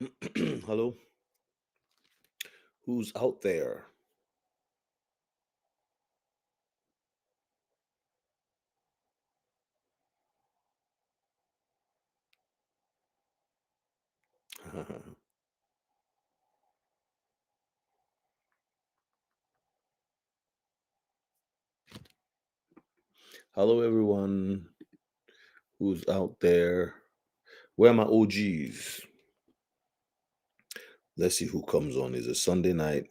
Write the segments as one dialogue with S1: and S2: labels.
S1: Hello, who's out there? Hello, everyone who's out there. Where are my OGs? Let's see who comes on. It's a Sunday night.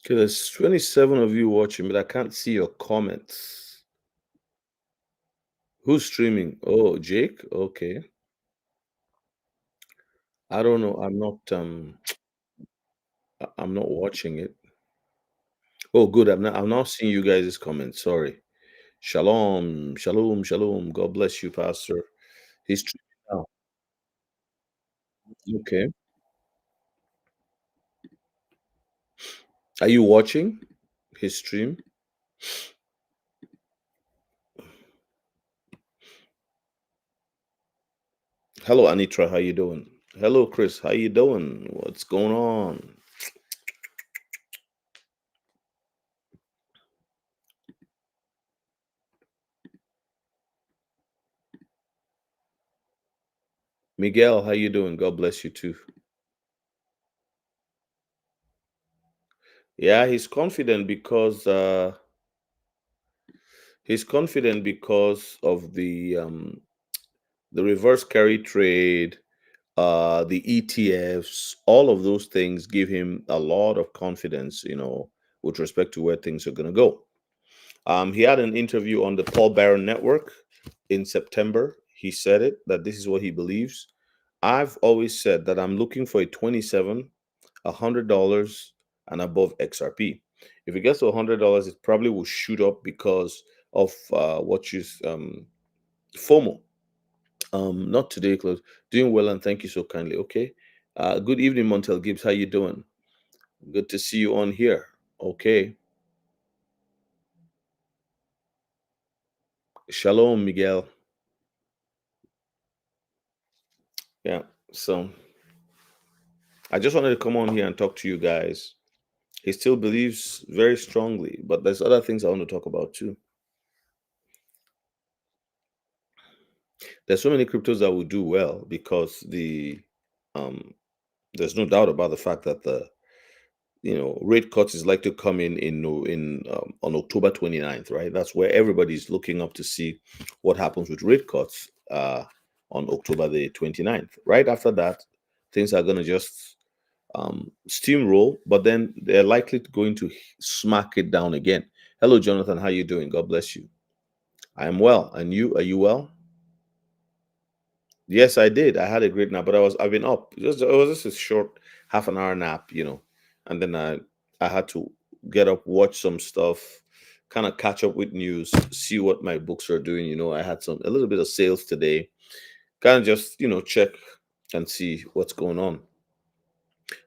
S1: Okay, there's 27 of you watching, but I can't see your comments. Who's streaming? Oh, Jake? Okay. I don't know. I'm not watching it. Oh, good. I'm not seeing you guys' comments. Sorry. Shalom, shalom, shalom. God bless you, Pastor. He's streaming now. Okay. Are you watching his stream? Hello, Anitra. How you doing? Hello, Chris. How you doing? What's going on? Miguel, how you doing? God bless you too. Yeah, he's confident because of the reverse carry trade, the ETFs, all of those things give him a lot of confidence, with respect to where things are going to go. He had an interview on the Paul Barron Network in September. He said it that this is what he believes. I've always said that I'm looking for a 27, $100 and above XRP. If it gets to $100, it probably will shoot up because of what you FOMO. Not today, close. Doing well, and thank you so kindly. Okay. Good evening, Montel Gibbs. How you doing? Good to see you on here. Okay. Shalom, Miguel. Yeah. So I just wanted to come on here and talk to you guys. He still believes very strongly, but there's other things I want to talk about too. There's so many cryptos that will do well because um there's no doubt about the fact that the rate cuts is like to come in on October 29th, right? That's where everybody's looking up to see what happens with rate cuts on October the 29th. Right after that, things are going to just steamroll, but then they're likely going to smack it down again. Hello, Jonathan. How you doing? God bless you. I am well. And you? Are you well? Yes, I did. I had a great nap, but I've been up. It was just a short half an hour nap, and then I had to get up, watch some stuff, kind of catch up with news, see what my books are doing. I had a little bit of sales today, kind of just check and see what's going on.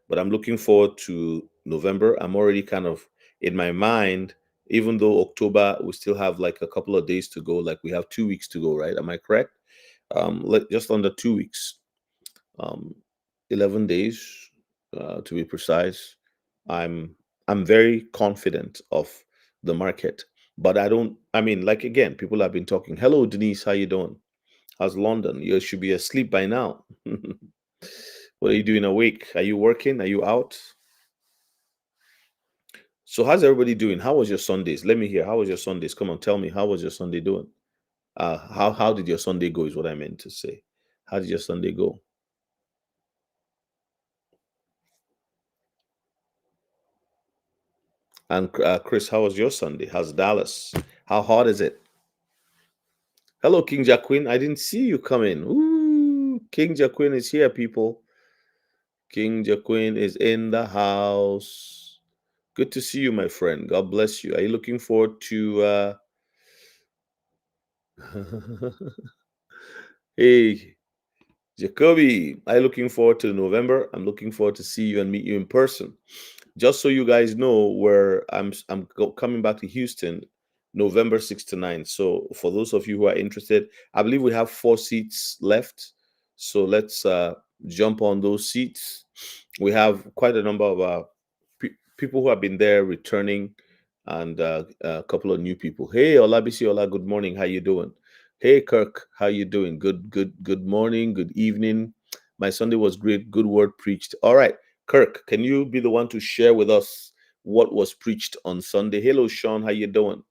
S1: But I'm looking forward to November. I'm already kind of in my mind, even though October we still have like a couple of days to go, like we have 2 weeks to go, right? Am I correct? Just under 2 weeks, um, 11 days to be precise. I'm I'm very confident of the market. But I don't. I mean, like again, people have been talking. Hello, Denise. How you doing? How's London? You should be asleep by now. What are you doing awake? Are you working? Are you out? So how's everybody doing? How was your Sundays? Let me hear. How was your Sundays? Come on, tell me. How was your Sunday doing? How did your Sunday go? Is what I meant to say. How did your Sunday go? And Chris, how was your Sunday? How's Dallas? How hot is it? Hello, King Jaquin. I didn't see you come in. Ooh, King Jaquin is here, people. King Jaquin is in the house. Good to see you, my friend. God bless you. Are you looking forward to hey, Jacoby, I'm looking forward to November. I'm looking forward to see you and meet you in person. Just so you guys know, where coming back to Houston, November 6th to 9th. So for those of you who are interested, I believe we have 4 seats left. So let's jump on those seats. We have quite a number of people who have been there returning, and a couple of new people. Hey, Olabisi Ola, good morning. How you doing? Hey, Kirk, how you doing? Good morning, good evening. My Sunday was great. Good word preached. All right, Kirk, can you be the one to share with us what was preached on Sunday? Hello, Sean, how you doing?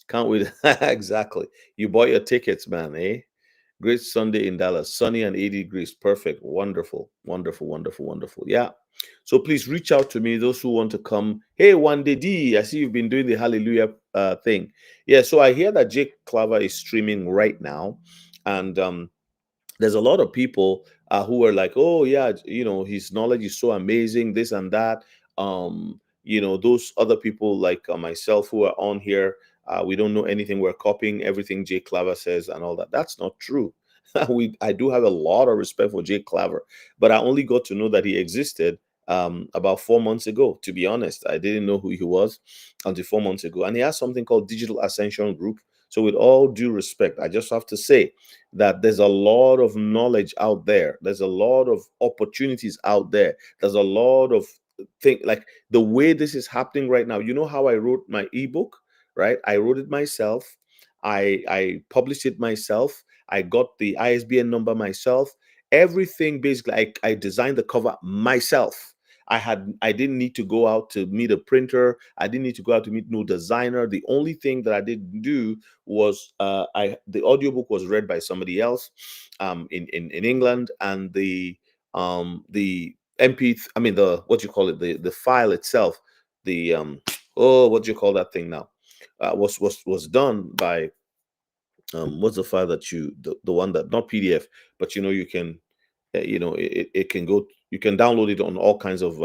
S1: Can't wait. Exactly. You bought your tickets, man, eh? Great Sunday in Dallas. Sunny and 80 degrees. Perfect. Wonderful. Wonderful. Wonderful. Wonderful. Yeah. So please reach out to me, those who want to come. Hey, one day D, I see you've been doing the hallelujah thing. Yeah. So I hear that Jake Claver is streaming right now. And there's a lot of people who are like, oh yeah, his knowledge is so amazing, this and that. Those other people like myself who are on here, we don't know anything, we're copying everything Jay Claver says and all that. That's not true. I do have a lot of respect for Jay Claver, but I only got to know that he existed about 4 months ago. To be honest, I didn't know who he was until 4 months ago. And he has something called Digital Ascension Group. So with all due respect, I just have to say that there's a lot of knowledge out there. There's a lot of opportunities out there. There's a lot of thing, like the way this is happening right now. You know how I wrote my ebook, right? I wrote it myself. I published it myself. I got the ISBN number myself. Everything basically, I designed the cover myself. I didn't need to go out to meet a printer. I didn't need to go out to meet no designer. The only thing that I didn't do was the audiobook was read by somebody else in England, and the MP, I mean, the what you call it, the file itself, the oh, what do you call that thing now, was done by what's the file that the one that, not PDF, but you can it can go, you can download it on all kinds of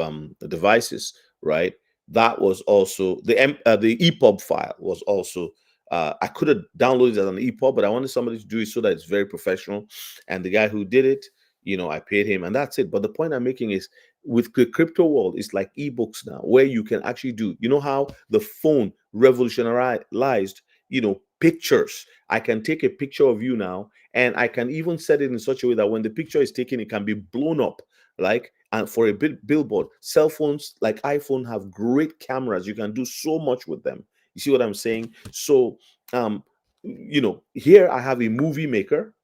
S1: devices, right? That was also the EPUB file was also I could have downloaded it as an EPUB, but I wanted somebody to do it so that it's very professional. And the guy who did it, I paid him, and that's it. But the point I'm making is, with the crypto world, it's like ebooks now, where you can actually do, how the phone revolutionized, pictures. I can take a picture of you now, and I can even set it in such a way that when the picture is taken, it can be blown up. Like, and for a billboard, cell phones like iPhone have great cameras. You can do so much with them. You see what I'm saying? So, here I have a movie maker.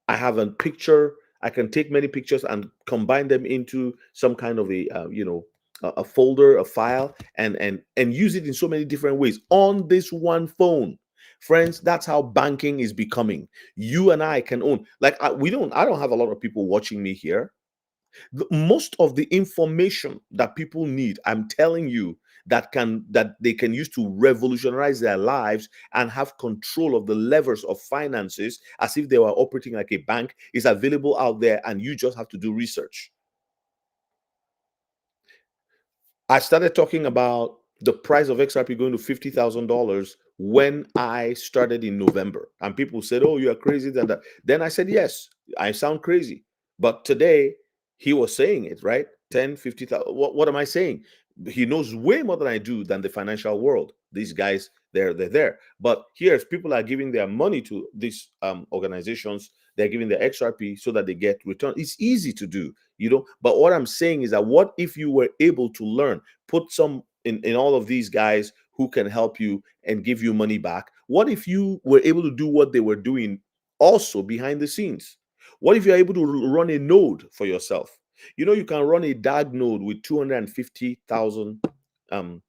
S1: I have a picture. I can take many pictures and combine them into some kind of a folder, a file, and use it in so many different ways on this one phone. Friends, that's how banking is becoming. You and I can own, like, I don't have a lot of people watching me here. Most of the information that people need, I'm telling you, that they can use to revolutionize their lives and have control of the levers of finances as if they were operating like a bank, is available out there, and you just have to do research. I started talking about the price of XRP going to $50,000 when I started in November. And people said, oh, you're crazy than that. Then I said, yes, I sound crazy. But today, he was saying it, right? 10, 50,000. What am I saying? He knows way more than I do than the financial world. These guys, they're there. But here's people are giving their money to these organizations. They're giving their XRP so that they get return. It's easy to do, but what I'm saying is that, what if you were able to learn, put some in all of these guys who can help you and give you money back? What if you were able to do what they were doing also behind the scenes? What if you're able to run a node for yourself? You know, you can run a DAG node with 250,000 um,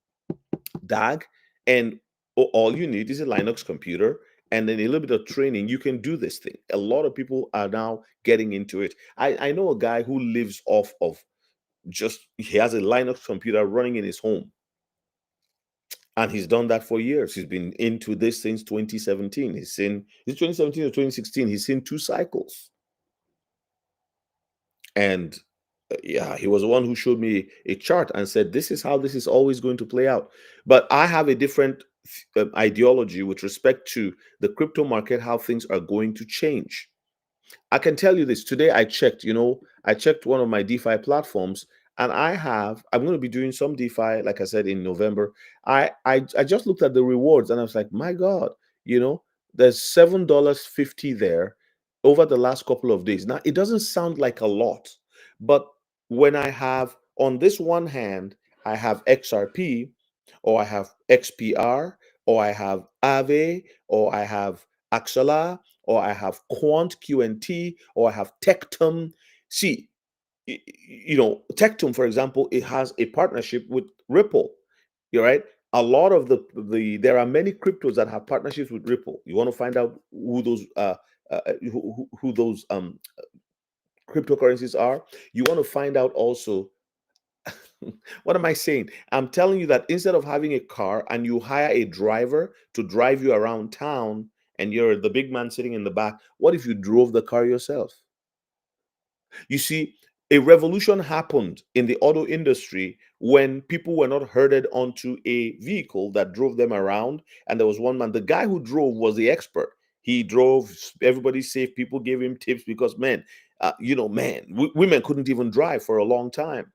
S1: DAG, and all you need is a Linux computer and then a little bit of training. You can do this thing. A lot of people are now getting into it. I know a guy who lives off of just, he has a Linux computer running in his home, and he's done that for years. He's been into this since 2017. He's seen, it's 2017 or 2016. He's seen 2 cycles. And yeah, he was the one who showed me a chart and said, this is how this is always going to play out. But I have a different ideology with respect to the crypto market, how things are going to change. I can tell you this. Today I checked, I checked one of my DeFi platforms, and I'm going to be doing some DeFi, like I said, in November. I just looked at the rewards and I was like, my God, there's $7.50 there over the last couple of days. Now, it doesn't sound like a lot, but when I have, on this one hand, I have XRP, or I have XPR, or I have Aave, or I have Axala, or I have Quant QNT, or I have Tectum. See, Tectum, for example, it has a partnership with Ripple. You're right. A lot of there are many cryptos that have partnerships with Ripple. You want to find out who those cryptocurrencies are. You want to find out also. What am I saying? I'm telling you that instead of having a car and you hire a driver to drive you around town and you're the big man sitting in the back, what if you drove the car yourself? You see, a revolution happened in the auto industry when people were not herded onto a vehicle that drove them around. And there was one man, the guy who drove was the expert. He drove, everybody safe, people gave him tips because, man, women couldn't even drive for a long time.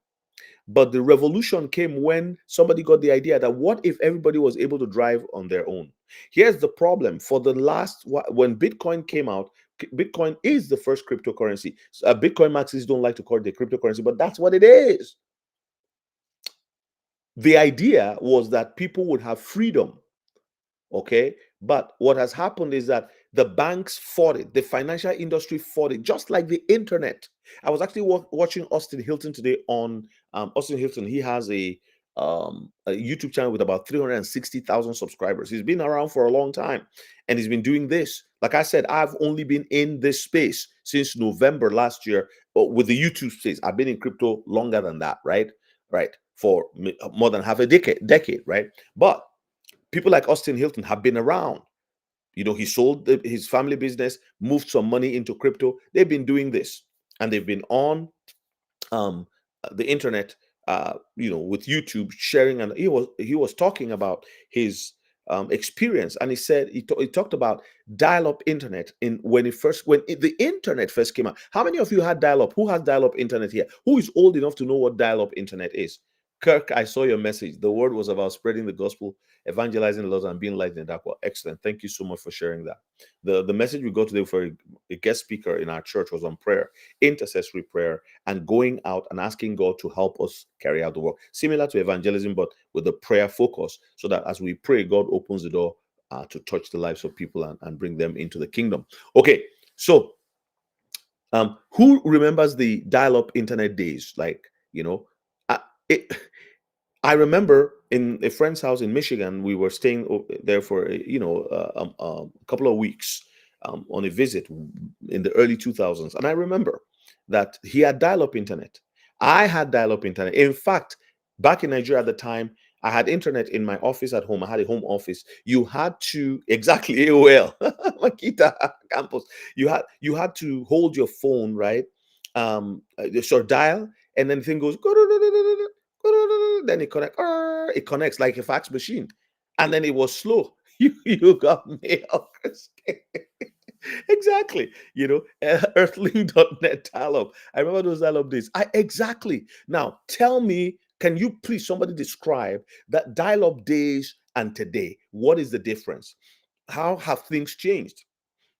S1: But the revolution came when somebody got the idea that what if everybody was able to drive on their own? Here's the problem. For the last, when Bitcoin came out, Bitcoin is the first cryptocurrency. Bitcoin Marxists don't like to call it a cryptocurrency, but that's what it is. The idea was that people would have freedom. Okay. But what has happened is that the banks fought it, the financial industry fought it, just like the internet. I was actually watching Austin Hilton today on Austin Hilton. He has a YouTube channel with about 360,000 subscribers. He's been around for a long time and he's been doing this. Like I said, I've only been in this space since November last year with the YouTube space. I've been in crypto longer than that, right? Right. For more than half a decade, right? But people like Austin Hilton have been around. He sold his family business, moved some money into crypto. They've been doing this, and they've been on um, the internet, with YouTube sharing. And he was talking about his experience, and he talked about dial-up internet the internet first came out. How many of you had dial-up? Who has dial-up internet here? Who is old enough to know what dial-up internet is? Kirk, I saw your message. The word was about spreading the gospel, evangelizing the Lord, and being light in the dark. Well, excellent. Thank you so much for sharing that. The message we got today for a guest speaker in our church was on prayer, intercessory prayer, and going out and asking God to help us carry out the work. Similar to evangelism, but with the prayer focus, so that as we pray, God opens the door to touch the lives of people and bring them into the kingdom. Okay, so who remembers the dial-up internet days? I, it, I remember in a friend's house in Michigan, we were staying there for a couple of weeks on a visit in the early 2000s, and I remember that he had dial-up internet. I had dial-up internet. In fact, back in Nigeria at the time, I had internet in my office at home. I had a home office. You had to exactly AOL Makita campus. You had to hold your phone, right? Sort dial, and then the thing goes then it connects like a fax machine, and then it was slow. You got mail. Exactly. Earthling.net dial-up. I remember those dial-up days. Exactly. Now tell me, can you please somebody describe that dial-up days and today? What is the difference? How have things changed?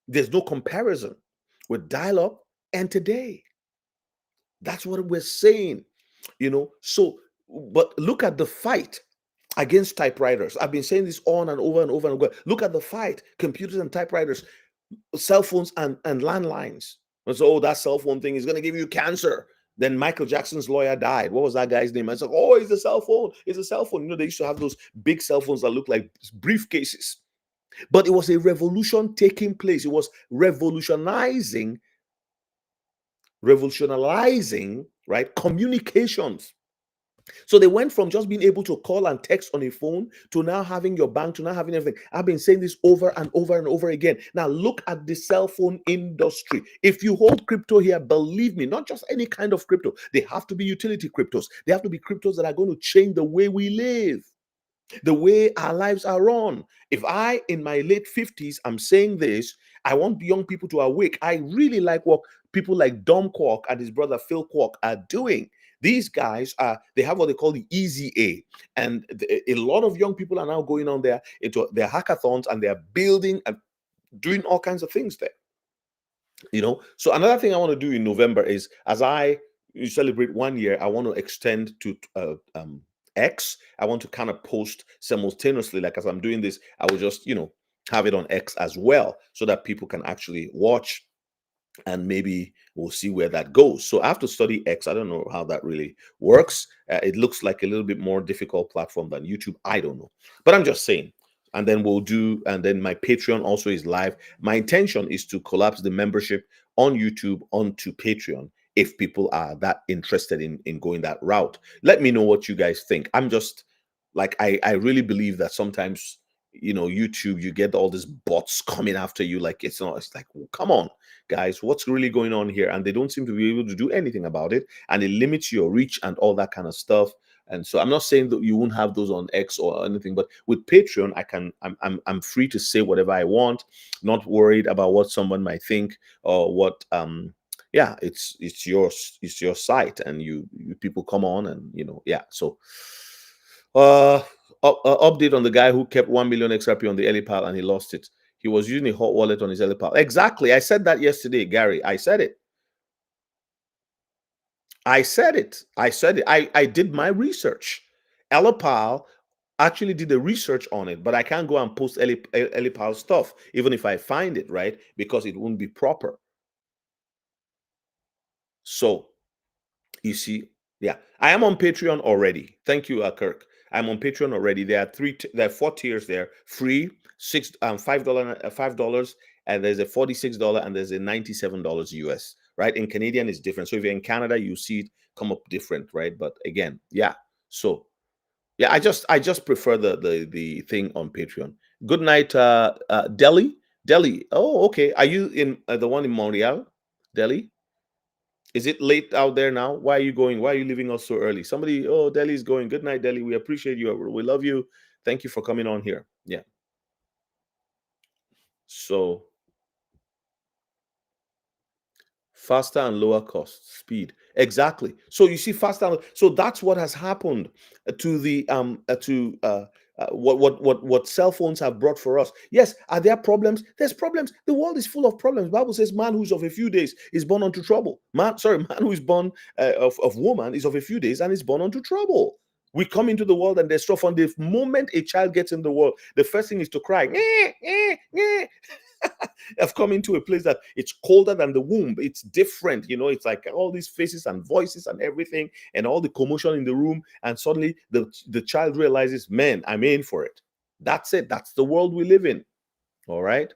S1: There's no comparison with dial-up and today. That's what we're saying. So, but look at the fight. against typewriters. I've been saying this on and over and over and over. Look at the fight: computers and typewriters, cell phones and landlines. And so, oh, that cell phone thing is going to give you cancer. Then Michael Jackson's lawyer died. What was that guy's name? I was like, oh, it's a cell phone. It's a cell phone. You know, they used to have those big cell phones that look like briefcases. But it was a revolution taking place. It was revolutionizing, right, communications. So they went from just being able to call and text on a phone to now having your bank, to now having everything. I've been saying this over and over and over again. Now look at the cell phone industry. If you hold crypto here, believe me, not just any kind of crypto. They have to be utility cryptos. They have to be cryptos that are going to change the way we live, the way our lives are run. If I, in my late 50s, I'm saying this, I want young people to awake. I really like what people like Dom Kwok and his brother Phil Kwok are doing. These guys they have what they call the Easy A. And a lot of young people are now going on there into their hackathons, and they're building and doing all kinds of things there. You know, so another thing I want to do in November is, as I celebrate 1 year, I want to extend to X. I want to kind of post simultaneously, like as I'm doing this, I will just, you know, have it on X as well, so that people can actually watch, and maybe we'll see where that goes. So I have to study X. I don't know how that really works. It looks like a little bit more difficult platform than YouTube. I don't know, but I'm just saying. And then we'll do, and then my Patreon also is live. My intention is to collapse the membership on YouTube onto Patreon if people are that interested in going that route. Let me know what you guys think. I'm just like, I really believe that sometimes, you know, YouTube, you get all these bots coming after you. Like, it's not, it's like, well, come on, guys, what's really going on here? And they don't seem to be able to do anything about it. And it limits your reach and all that kind of stuff. And so I'm not saying that you won't have those on X or anything, but with Patreon, I'm free to say whatever I want, not worried about what someone might think or what yeah, it's your site, and you people come on, and you know, yeah. So update on the guy who kept 1 million XRP on the Ellipal and he lost it. He was using a hot wallet on his Ellipal. Exactly. I said that yesterday, Gary. I said it. I said it. I did my research. Ellipal actually did the research on it, but I can't go and post Ellipal stuff, even if I find it, right? Because it won't be proper. So you see, yeah, I am on Patreon already. Thank you, Kirk. I'm on Patreon already. There are there are 4 tiers there: free, $5, and there's a $46, and there's a $97 US. Right? In Canadian, it's different. So if you're in Canada, you see it come up different, right? But again, yeah. So yeah, I just prefer the thing on Patreon. Good night, Delhi. Delhi. Oh, okay. Are you in the one in Montreal, Delhi? Is it late out there now? Why are you going? Why are you leaving us so early? Somebody, oh, Delhi's going. Good night, Delhi. We appreciate you. We love you. Thank you for coming on here. Yeah. So faster and lower cost speed. Exactly. So you see, so that's what has happened to the what cell phones have brought for us. Yes, are there problems? There's problems. The world is full of problems. Bible says, man who's of a few days is born unto trouble. Man who is born of woman is of a few days and is born unto trouble. We come into the world and there's stuff. On the moment a child gets in the world, the first thing is to cry. I've come into a place that it's colder than the womb. It's different, you know. It's like all these faces and voices and everything, and all the commotion in the room. And suddenly the child realizes, man, I'm in for it. That's it. That's the world we live in. All right.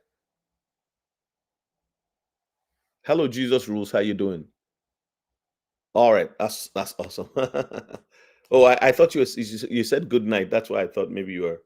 S1: Hello, Jesus Rules. How you doing? All right. That's awesome. Oh, I thought you said good night. That's why I thought maybe you were.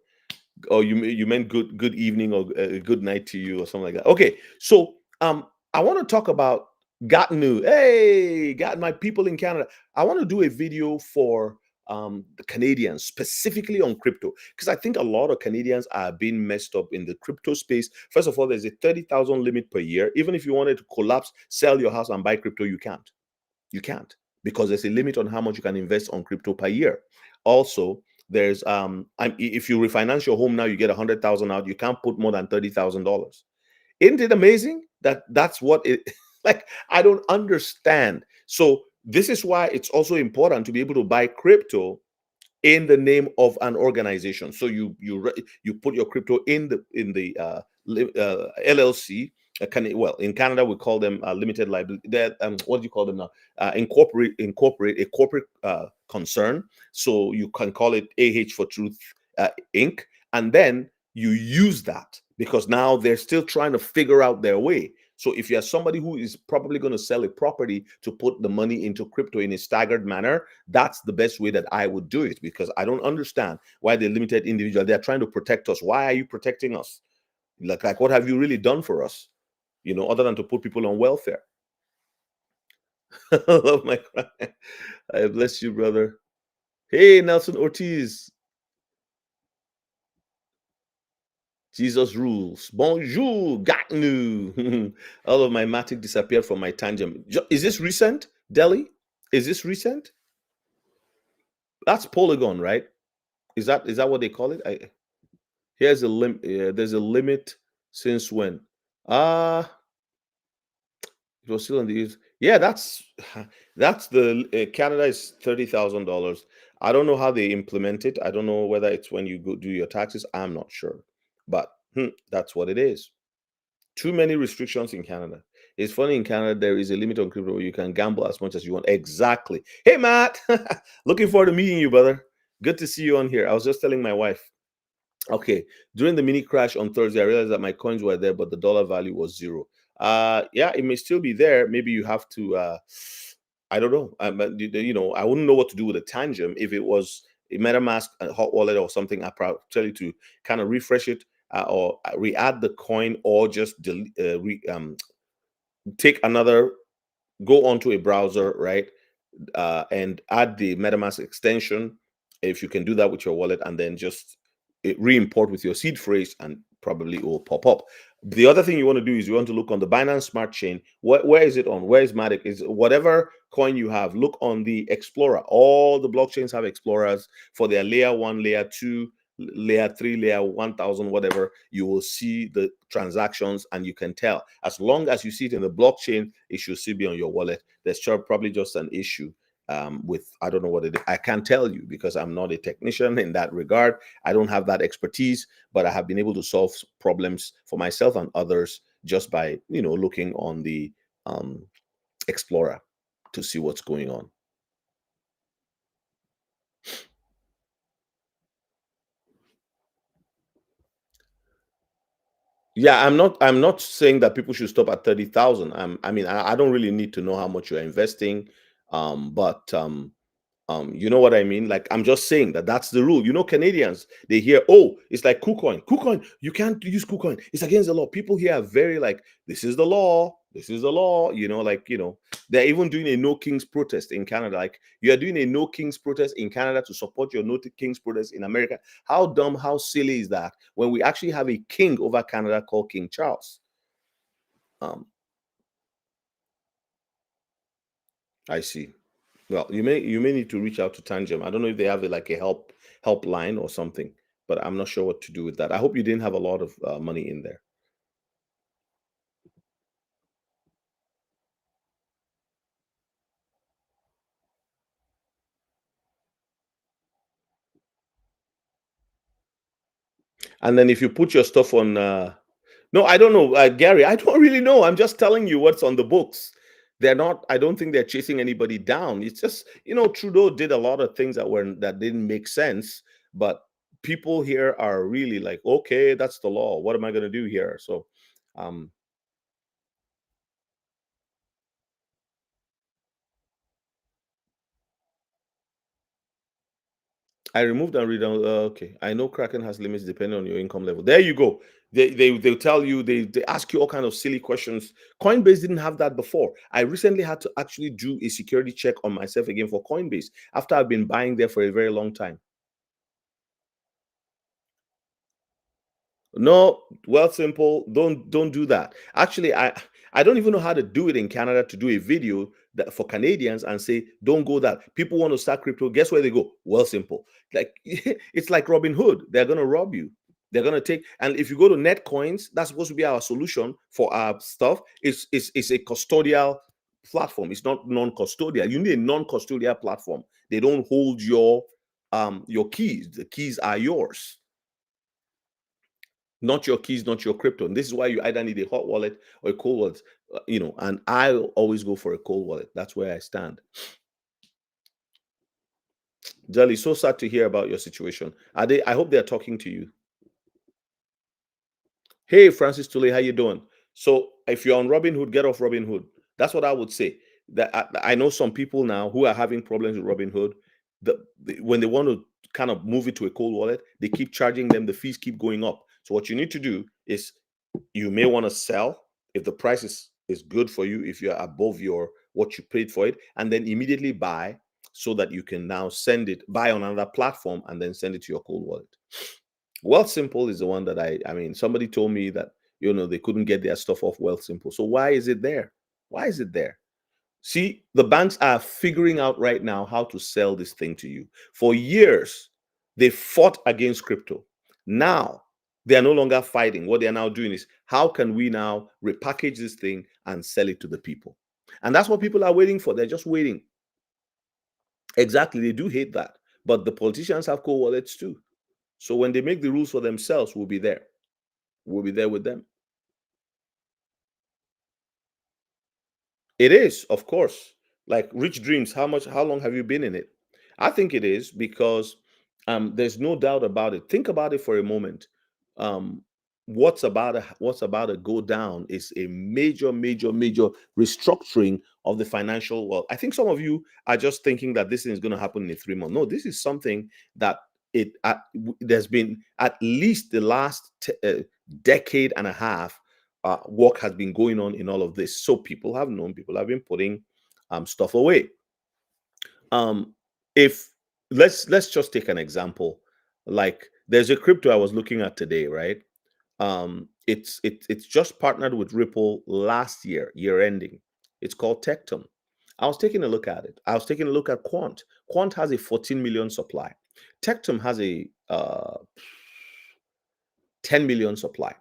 S1: Oh, you meant good evening or good night to you or something like that. Okay, so I want to talk about Gatnu. Hey, got my people in Canada. I want to do a video for the Canadians, specifically on crypto, because I think a lot of Canadians are being messed up in the crypto space. First of all, there's a 30,000 limit per year. Even if you wanted to collapse, sell your house and buy crypto, you can't. You can't, because there's a limit on how much you can invest on crypto per year. Also, there's if you refinance your home now, you get 100,000 out. You can't put more than $30,000. Isn't it amazing that that's what it like? I don't understand. So this is why it's also important to be able to buy crypto in the name of an organization. So you put your crypto in the LLC. Well, in Canada we call them limited liability. That what do you call them now? Incorporate a corporate concern. So you can call it AH for Truth Inc. And then you use that because now they're still trying to figure out their way. So if you're somebody who is probably going to sell a property to put the money into crypto in a staggered manner, that's the best way that I would do it, because I don't understand why the limited individual, they're trying to protect us. Why are you protecting us? Like what have you really done for us? Other than to put people on welfare. I love my cry. I bless you, brother. Hey, Nelson Ortiz. Jesus rules. Bonjour, got new. All of my matic disappeared from my tangent. Is this recent, Delhi? Is this recent? That's Polygon, right? Is that what they call it? Here's a limit. There's a limit. Since when? It was still on the. Yeah, that's the Canada is $30,000. I don't know how they implement it. I don't know whether it's when you go do your taxes. I'm not sure, but that's what it is. Too many restrictions in Canada. It's funny, in Canada there is a limit on crypto. You can gamble as much as you want. Exactly. Hey Matt, looking forward to meeting you, brother. Good to see you on here. I was just telling my wife. Okay, during the mini crash on Thursday, I realized that my coins were there, but the dollar value was zero. Yeah, it may still be there. Maybe you have to. I don't know. I wouldn't know what to do with a Tangem. If it was a MetaMask, a hot wallet, or something, I probably tell you to kind of refresh it or re-add the coin, or just take another, go onto a browser, right? And add the MetaMask extension if you can do that with your wallet, and then just re-import with your seed phrase, and probably it will pop up. The other thing you want to do is you want to look on the Binance Smart Chain. Where is it on? Where is Matic? Is whatever coin you have, look on the Explorer. All the blockchains have Explorers for their layer 1, layer 2, layer 3, layer 1000, whatever. You will see the transactions and you can tell. As long as you see it in the blockchain, it should still be on your wallet. There's probably just an issue with, I don't know what it is. I can't tell you because I'm not a technician in that regard. I don't have that expertise, but I have been able to solve problems for myself and others just by looking on the Explorer to see what's going on. Yeah, I'm not saying that people should stop at 30,000. I don't really need to know how much you're investing. But you know what I mean? Like, I'm just saying that that's the rule. Canadians, they hear, oh, it's like KuCoin. KuCoin, you can't use KuCoin. It's against the law. People here are very like, this is the law. This is the law. They're even doing a No Kings protest in Canada. Like, you are doing a No Kings protest in Canada to support your No Kings protest in America. How dumb, how silly is that when we actually have a king over Canada called King Charles? I see. Well, you may need to reach out to Tangem. I don't know if they have like a helpline or something, but I'm not sure what to do with that. I hope you didn't have a lot of money in there. And then if you put your stuff on, no, I don't know, Gary. I don't really know. I'm just telling you what's on the books. They're not. I don't think they're chasing anybody down. It's just Trudeau did a lot of things that didn't make sense, but people here are really like, okay, that's the law. What am I going to do here? So, um, I removed and read down. Okay, I know Kraken has limits depending on your income level. There you go. They'll tell you, they ask you all kind of silly questions. Coinbase didn't have that before. I recently had to actually do a security check on myself again for Coinbase after I've been buying there for a very long time. No, well, simple. Don't do that. Actually, I don't even know how to do it in Canada, to do a video that for Canadians and say don't go that. People want to start crypto. Guess where they go? Well, simple. Like it's like Robin Hood. They're gonna rob you. They're gonna take. And if you go to Netcoins, that's supposed to be our solution for our stuff. It's a custodial platform. It's not non-custodial. You need a non-custodial platform. They don't hold your your keys. The keys are yours, not your keys, not your crypto. And this is why you either need a hot wallet or a cold wallet. And I always go for a cold wallet. That's where I stand. Jelly, so sad to hear about your situation. Are they? I hope they're talking to you. Hey, Francis Tully, how you doing? So, if you're on Robinhood, get off Robinhood. That's what I would say. That I know some people now who are having problems with Robinhood. When they want to kind of move it to a cold wallet, they keep charging them. The fees keep going up. So, what you need to do is you may want to sell if the price is good for you, if you're above your what you paid for it, and then immediately buy so that you can now buy on another platform and then send it to your cold wallet. Wealth Simple is the one that I mean, somebody told me that they couldn't get their stuff off Wealth Simple. So why is it there? Why is it there? See, the banks are figuring out right now how to sell this thing to you. For years, they fought against crypto. Now, they are no longer fighting. What they are now doing is, how can we now repackage this thing and sell it to the people? And that's what people are waiting for. They're just waiting. Exactly. They do hate that. But the politicians have cold wallets too. So when they make the rules for themselves, we'll be there. We'll be there with them. It is, of course. Like Rich Dreams, how long have you been in it? I think it is because there's no doubt about it. Think about it for a moment. Um, what's about to go down is a major, major, major restructuring of the financial world. I think some of you are just thinking that this thing is going to happen in 3 months. No, this is something that there's been at least the last decade and a half. Work has been going on in all of this. So people have known, people have been putting stuff away. If let's just take an example. Like there's a crypto I was looking at today, right? It's just partnered with Ripple last year ending. It's called Tectum. I was taking a look at it. I was taking a look at Quant. Quant has a 14 million supply. Tectum has a 10 million supply.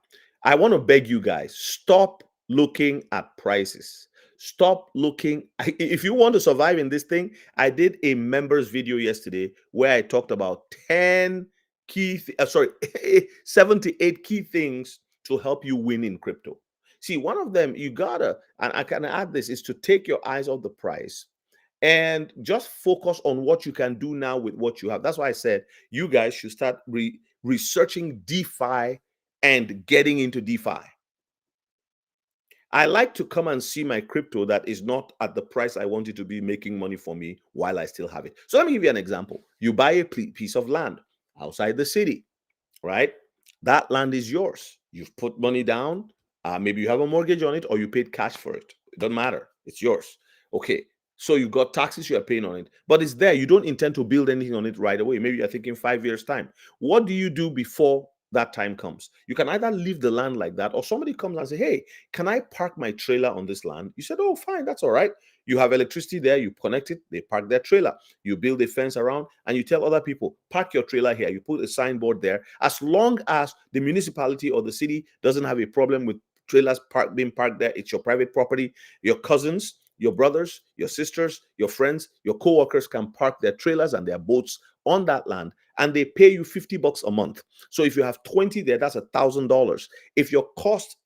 S1: I want to beg you guys, stop looking at prices. Stop looking. If you want to survive in this thing, I did a members video yesterday where I talked about 10 78 key things to help you win in crypto. See, one of them you gotta, and I can add this, is to take your eyes off the price and just focus on what you can do now with what you have. That's why I said you guys should start researching DeFi and getting into DeFi. I like to come and see my crypto that is not at the price I want it to be making money for me while I still have it. So let me give you an example. You buy a piece of land outside the city, right? That land is yours. You've put money down. Maybe you have a mortgage on it or you paid cash for it. It doesn't matter. It's yours. Okay. So you got taxes you are paying on it, but it's there. You don't intend to build anything on it right away. Maybe you're thinking 5 years' time. What do you do before that time comes? You can either leave the land like that or somebody comes and say, hey, can I park my trailer on this land? You said, oh, fine, that's all right. You have electricity there, you connect it, they park their trailer. You build a fence around and you tell other people, park your trailer here. You put a signboard there. As long as the municipality or the city doesn't have a problem with trailers being parked there, it's your private property. Your cousins, your brothers, your sisters, your friends, your co-workers can park their trailers and their boats on that land and they pay you $50 a month. So if you have 20 there, that's $1,000. If your cost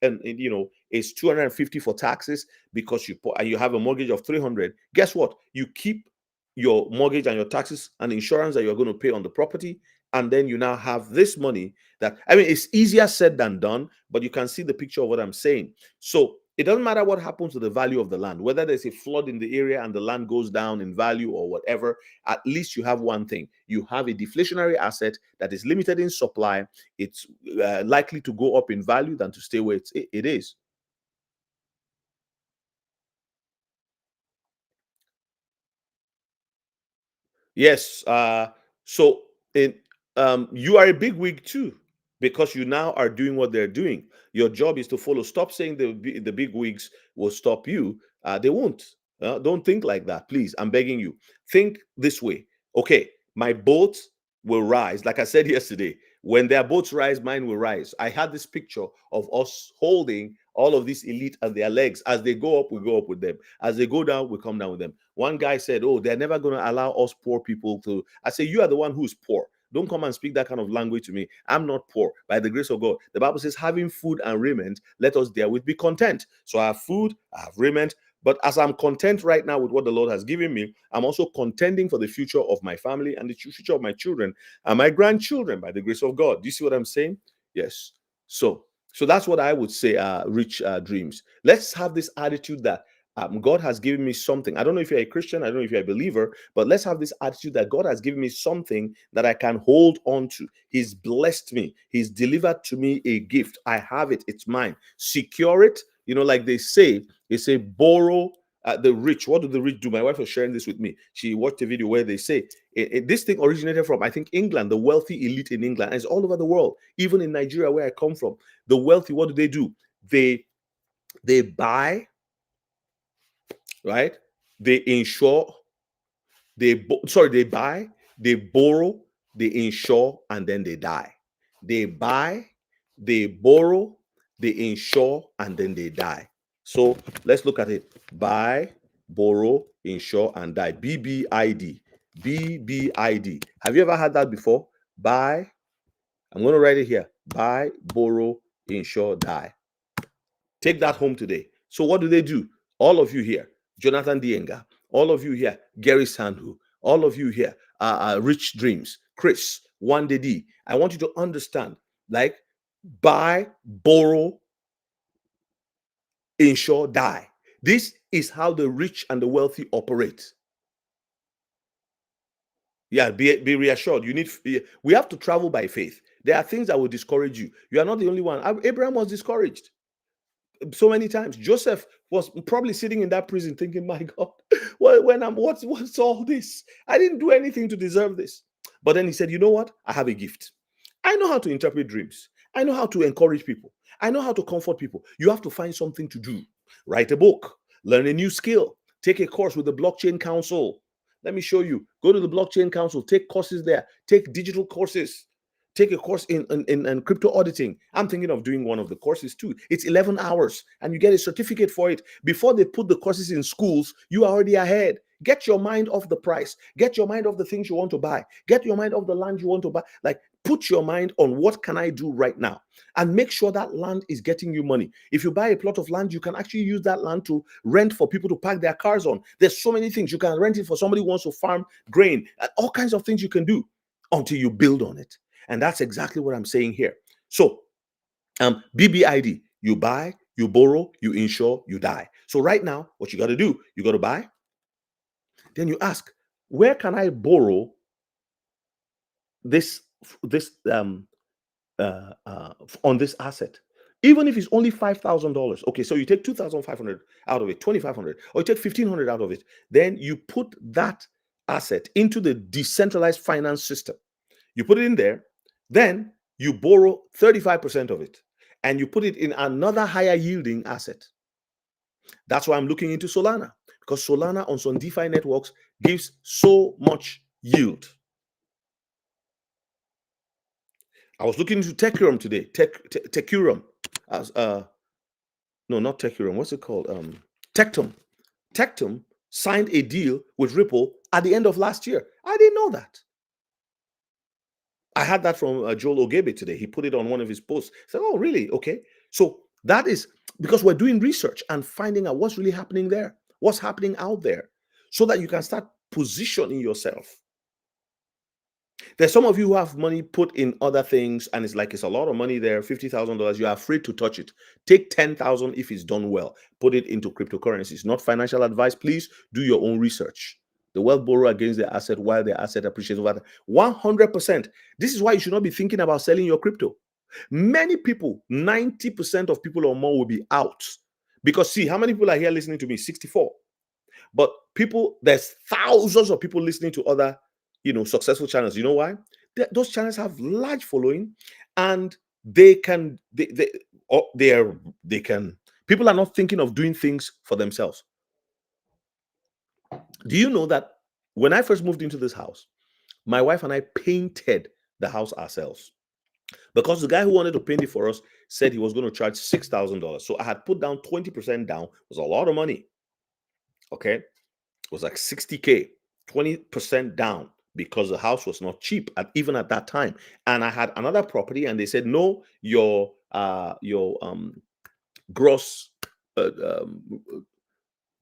S1: is 250 for taxes because you have a mortgage of 300, guess what? You keep your mortgage and your taxes and insurance that you're going to pay on the property, and then you now have this money that, I mean, it's easier said than done, but you can see the picture of what I'm saying. So it doesn't matter what happens to the value of the land, whether there's a flood in the area and the land goes down in value or whatever, at least you have one thing. You have a deflationary asset that is limited in supply. It's likely to go up in value than to stay where it is. Yes. So you are a big wig too, because you now are doing what they're doing. Your job is to follow. Stop saying the big wigs will stop you. They won't. Don't think like that, please. I'm begging you. Think this way. Okay, my boat will rise. Like I said yesterday, when their boats rise, mine will rise. I had this picture of us holding all of these elite and their legs. As they go up, we go up with them. As they go down, we come down with them. One guy said, "Oh, they're never going to allow us poor people to." I say, "You are the one who's poor. Don't come and speak that kind of language to me. I'm not poor. By the grace of God." The Bible says, having food and raiment, let us therewith be content. So I have food, I have raiment. But as I'm content right now with what the Lord has given me, I'm also contending for the future of my family and the future of my children and my grandchildren by the grace of God. Do you see what I'm saying? Yes. So that's what I would say, rich dreams. Let's have this attitude that God has given me something. I don't know if you're a Christian, I don't know if you're a believer, but let's have this attitude that God has given me something that I can hold on to. He's blessed me. He's delivered to me a gift. I have it. It's mine. Secure it. You know, like they say borrow the rich. What do the rich do? My wife was sharing this with me. She watched a video where they say this thing originated from, I think, England, the wealthy elite in England, and it's all over the world, even in Nigeria, where I come from. The wealthy, what do? They buy, right? They insure, they buy, they borrow, they insure, and then they die. They buy, they borrow, they insure, and then they die. So let's look at it. Buy, borrow, insure, and die. BBID. BBID. Have you ever had that before? Buy, I'm going to write it here. Buy, borrow, insure, die. Take that home today. So what do? All of you here, Jonathan Dienga, all of you here, Gary Sandhu, all of you here, Rich Dreams, Chris, Wande D. I want you to understand, like, buy, borrow, insure, die. This is how the rich and the wealthy operate. Yeah, be reassured. We have to travel by faith. There are things that will discourage you. You are not the only one. Abraham was discouraged so many times. Joseph was probably sitting in that prison thinking, "My God, what's all this? I didn't do anything to deserve this." But then he said, "You know what? I have a gift. I know how to interpret dreams. I know how to encourage people. I know how to comfort people." You have to find something to do. Write a book, learn a new skill, take a course with the Blockchain Council. Let me show you. Go to the Blockchain Council, take courses there, take digital courses. Take a course in crypto auditing. I'm thinking of doing one of the courses too. It's 11 hours and you get a certificate for it. Before they put the courses in schools, you are already ahead. Get your mind off the price. Get your mind off the things you want to buy. Get your mind off the land you want to buy. Like, put your mind on what can I do right now, and make sure that land is getting you money. If you buy a plot of land, you can actually use that land to rent for people to park their cars on. There's so many things. You can rent it for somebody who wants to farm grain. All kinds of things you can do until you build on it. And that's exactly what I'm saying here. So, BBID, you buy, you borrow, you insure, you die. So right now, what you got to do, you got to buy. Then you ask, where can I borrow this on this asset? Even if it's only $5,000. Okay, so you take 2,500 out of it, 2,500, or you take 1,500 out of it. Then you put that asset into the decentralized finance system. You put it in there. Then you borrow 35% of it and you put it in another higher yielding asset. That's why I'm looking into Solana, because Solana on some DeFi networks gives so much yield. I was looking into Techurum today. Techurum. No, not Techurum. What's it called? Tectum. Tectum signed a deal with Ripple at the end of last year. I didn't know that. I had that from Joel Ogebe today. He put it on one of his posts. I said, "Oh, really? Okay." So that is because we're doing research and finding out what's really happening there, what's happening out there, so that you can start positioning yourself. There's some of you who have money put in other things, and it's a lot of money there, $50,000. You're afraid to touch it. Take 10,000 if it's done well. Put it into cryptocurrencies. Not financial advice. Please do your own research. The wealth borrow against their asset while their asset appreciates over 100%. This is why you should not be thinking about selling your crypto. Many people, 90% of people or more, will be out. Because see, how many people are here listening to me? 64. But there's thousands of people listening to other, successful channels. You know why? Those channels have large following, and people are not thinking of doing things for themselves. Do you know that when I first moved into this house, my wife and I painted the house ourselves? because the guy who wanted to paint it for us said he was going to charge $6,000. So I had put down 20% down. It was a lot of money. Okay. It was like 60K, 20% down because the house was not cheap even at that time. And I had another property and they said, no, your gross uh, um,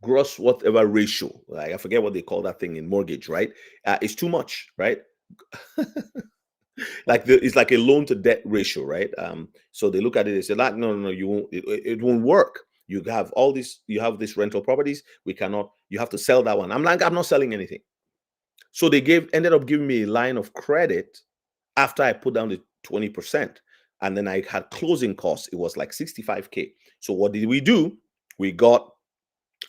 S1: gross whatever ratio, like I forget what they call that thing in mortgage, right? It's too much, right? It's like a loan to debt ratio, right? So they look at it, they say, like, no, you won't, it won't work. You have all this, you have these rental properties, we cannot, you have to sell that one. I'm like, I'm not selling anything. So they ended up giving me a line of credit after I put down the 20%. And then I had closing costs. It was like 65K. So what did we do? We got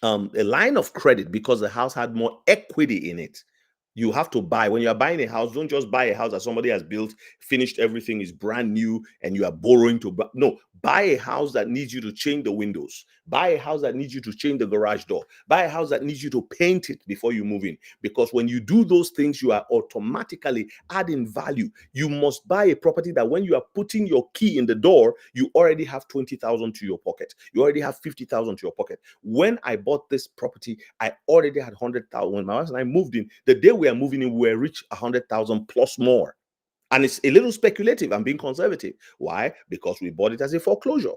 S1: a line of credit because the house had more equity in it. You have to buy, when you're buying a house, don't just buy a house that somebody has built, finished, everything is brand new, and you are borrowing to buy. No, buy a house that needs you to change the windows, buy a house that needs you to change the garage door, buy a house that needs you to paint it before you move in. Because when you do those things, you are automatically adding value. You must buy a property that when you are putting your key in the door, you already have 20,000 to your pocket, you already have 50,000 to your pocket. When I bought this property, I already had 100,000. When my wife and I moved in, the day we are moving in, we reach 100,000 plus more. And it's a little speculative. I'm being conservative. Why? Because we bought it as a foreclosure.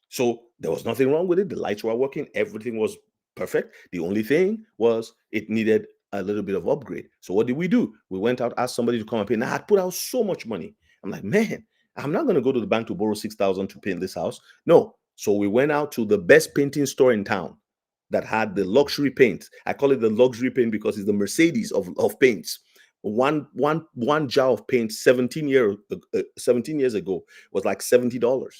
S1: So there was nothing wrong with it. The lights were working. Everything was perfect. The only thing was it needed a little bit of upgrade. So what did we do? We went out, asked somebody to come and paint. Now I had put out so much money. I'm like, man, I'm not going to go to the bank to borrow 6,000 to paint this house. No. So we went out to the best painting store in town that had the luxury paint. I call it the luxury paint because it's the Mercedes of paints. One jar of paint 17 years ago was like $70.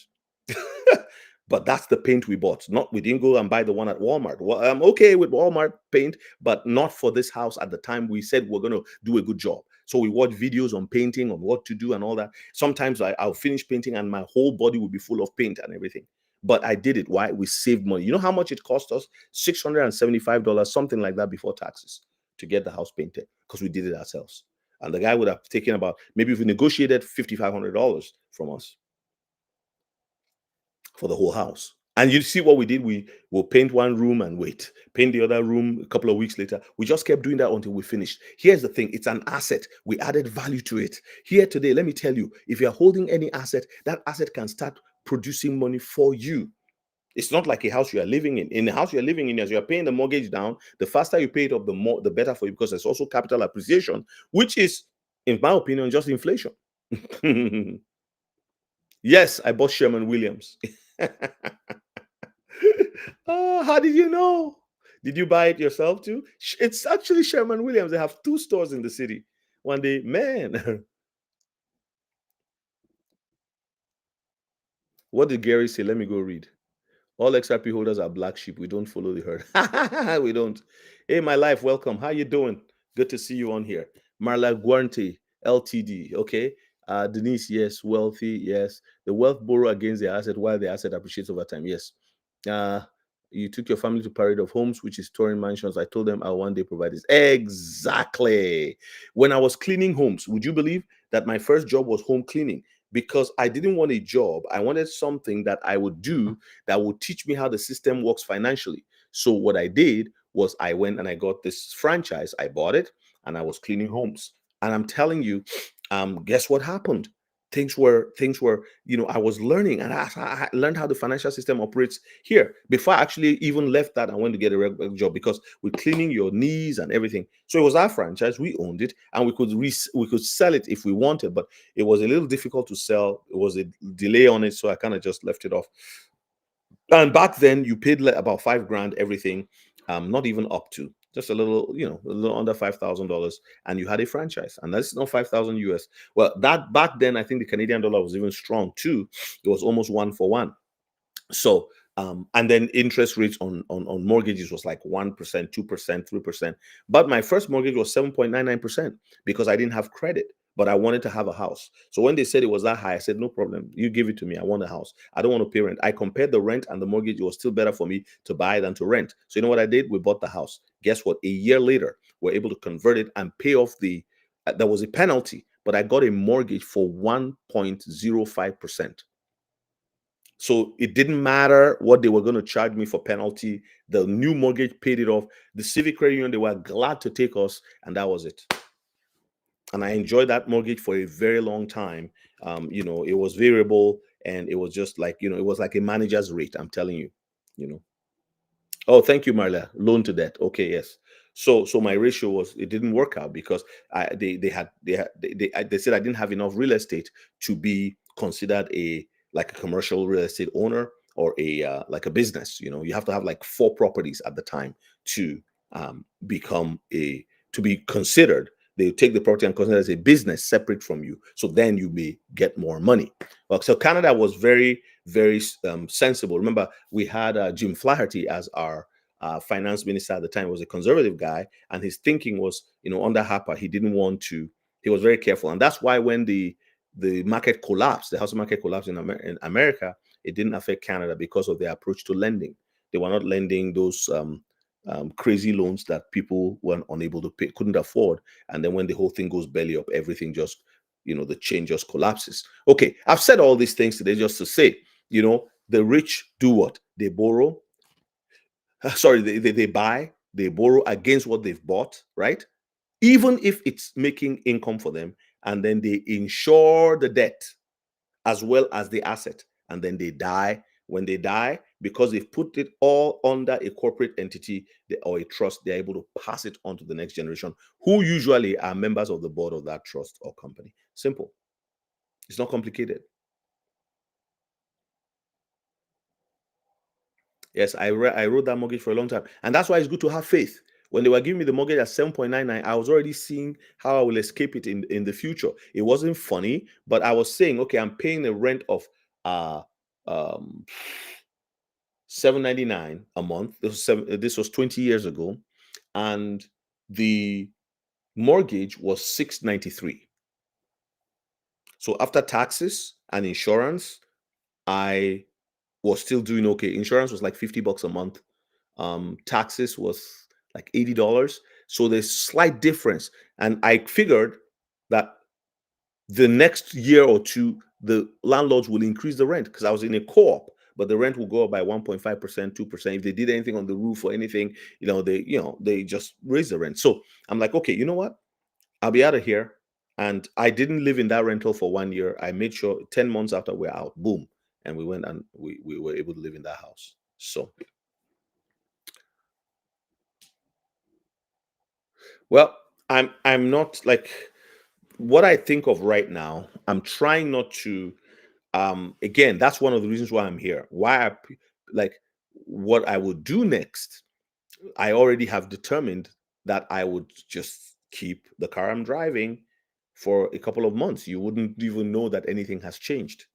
S1: But that's the paint we bought. Not we didn't go and buy the one at Walmart. Well, I'm okay with Walmart paint, but not for this house at the time. We said we're going to do a good job. So we watch videos on painting, on what to do and all that. Sometimes I'll finish painting and my whole body will be full of paint and everything. But I did it. Why? We saved money. You know how much it cost us? $675, something like that before taxes to get the house painted because we did it ourselves. And the guy would have taken about, maybe if we negotiated $5,500 from us for the whole house. And you see what we did? We will paint one room and wait, paint the other room a couple of weeks later. We just kept doing that until we finished. Here's the thing, it's an asset. We added value to it. Here today, let me tell you, if you're holding any asset, that asset can start producing money for you. It's not like a house you are living in. In the house you're living in, as you're paying the mortgage down, the faster you pay it up, the better for you, because there's also capital appreciation, which is, in my opinion, just inflation. Yes, I bought Sherman Williams. Oh, how did you know? Did you buy it yourself too? It's actually Sherman Williams. They have 2 stores in the city. One day, man, what did Gary say? Let me go read. All XRP holders are black sheep. We don't follow the herd. We don't. Hey, my life, welcome. How you doing? Good to see you on here. Marla Guarante, LTD. Okay. Denise, yes. Wealthy, yes. The wealth borrow against the asset while the asset appreciates over time. Yes. Uh, you took your family to Parade of Homes, which is touring mansions. I told them I'll one day provide this. Exactly. When I was cleaning homes, would you believe that my first job was home cleaning? Because I didn't want a job. I wanted something that I would do that would teach me how the system works financially. So what I did was I went and I got this franchise. I bought it and I was cleaning homes. And I'm telling you, guess what happened? Things were, I was learning, and I learned how the financial system operates here before I actually even left that and went to get a regular job, because with cleaning your knees and everything. So it was our franchise. We owned it, and we could sell it if we wanted, but it was a little difficult to sell. It was a delay on it, so I kind of just left it off. And back then, you paid about 5 grand, everything, not even up to, just a little, a little under $5,000, and you had a franchise, and that's not 5,000 US. Well, that back then, I think the Canadian dollar was even strong too. It was almost 1 for 1. So, and then interest rates on mortgages was like 1%, 2%, 3%. But my first mortgage was 7.99% because I didn't have credit, but I wanted to have a house. So when they said it was that high, I said, no problem. You give it to me. I want a house. I don't want to pay rent. I compared the rent and the mortgage. It was still better for me to buy than to rent. So you know what I did? We bought the house. Guess what? A year later, we're able to convert it and pay off there was a penalty, but I got a mortgage for 1.05%. So it didn't matter what they were going to charge me for penalty. The new mortgage paid it off. The Civic Credit Union, they were glad to take us, and that was it. And I enjoyed that mortgage for a very long time. It was variable, and it was just like, it was like a manager's rate. I'm telling you, you know. Oh, thank you, Marla. Loan to debt. Okay, yes. So my ratio was, it didn't work out because they said I didn't have enough real estate to be considered like a commercial real estate owner or like a business. You have to have like 4 properties at the time to become to be considered. They take the property and consider it as a business separate from you. So then you may get more money. Well, so Canada was very, very sensible. Remember, we had Jim Flaherty as our finance minister at the time. He was a conservative guy, and his thinking was, under Harper, he didn't want to. He was very careful, and that's why when the market collapsed, the housing market collapsed in America, it didn't affect Canada because of their approach to lending. They were not lending those crazy loans that people were unable to pay, couldn't afford, and then when the whole thing goes belly up, everything just, the chain just collapses. Okay, I've said all these things today just to say, the rich do what? They borrow. Sorry, they buy, they borrow against what they've bought, right? Even if it's making income for them, and then they insure the debt as well as the asset, and then they die. When they die, because they've put it all under a corporate entity or a trust, they're able to pass it on to the next generation, who usually are members of the board of that trust or company. Simple. It's not complicated. Yes, I wrote that mortgage for a long time. And that's why it's good to have faith. When they were giving me the mortgage at 7.99, I was already seeing how I will escape it in the future. It wasn't funny, but I was saying, okay, I'm paying a rent of um $7.99 a month. This was 20 years ago, and the mortgage was $693. So after taxes and insurance, I was still doing okay. Insurance was like $50 a month. Taxes was like $80. So there's slight difference. And I figured that the next year or two, the landlords will increase the rent because I was in a co-op, but the rent will go up by 1.5%, 2%. If they did anything on the roof or anything, they just raise the rent. So I'm like, okay, you know what? I'll be out of here. And I didn't live in that rental for 1 year. I made sure 10 months after we're out, boom. And we went and we were able to live in that house. So, well, I'm not like, what I think of right now, I'm trying not to again, that's one of the reasons why I'm here. Like, what I would do next, I already have determined that I would just keep the car I'm driving for a couple of months. You wouldn't even know that anything has changed.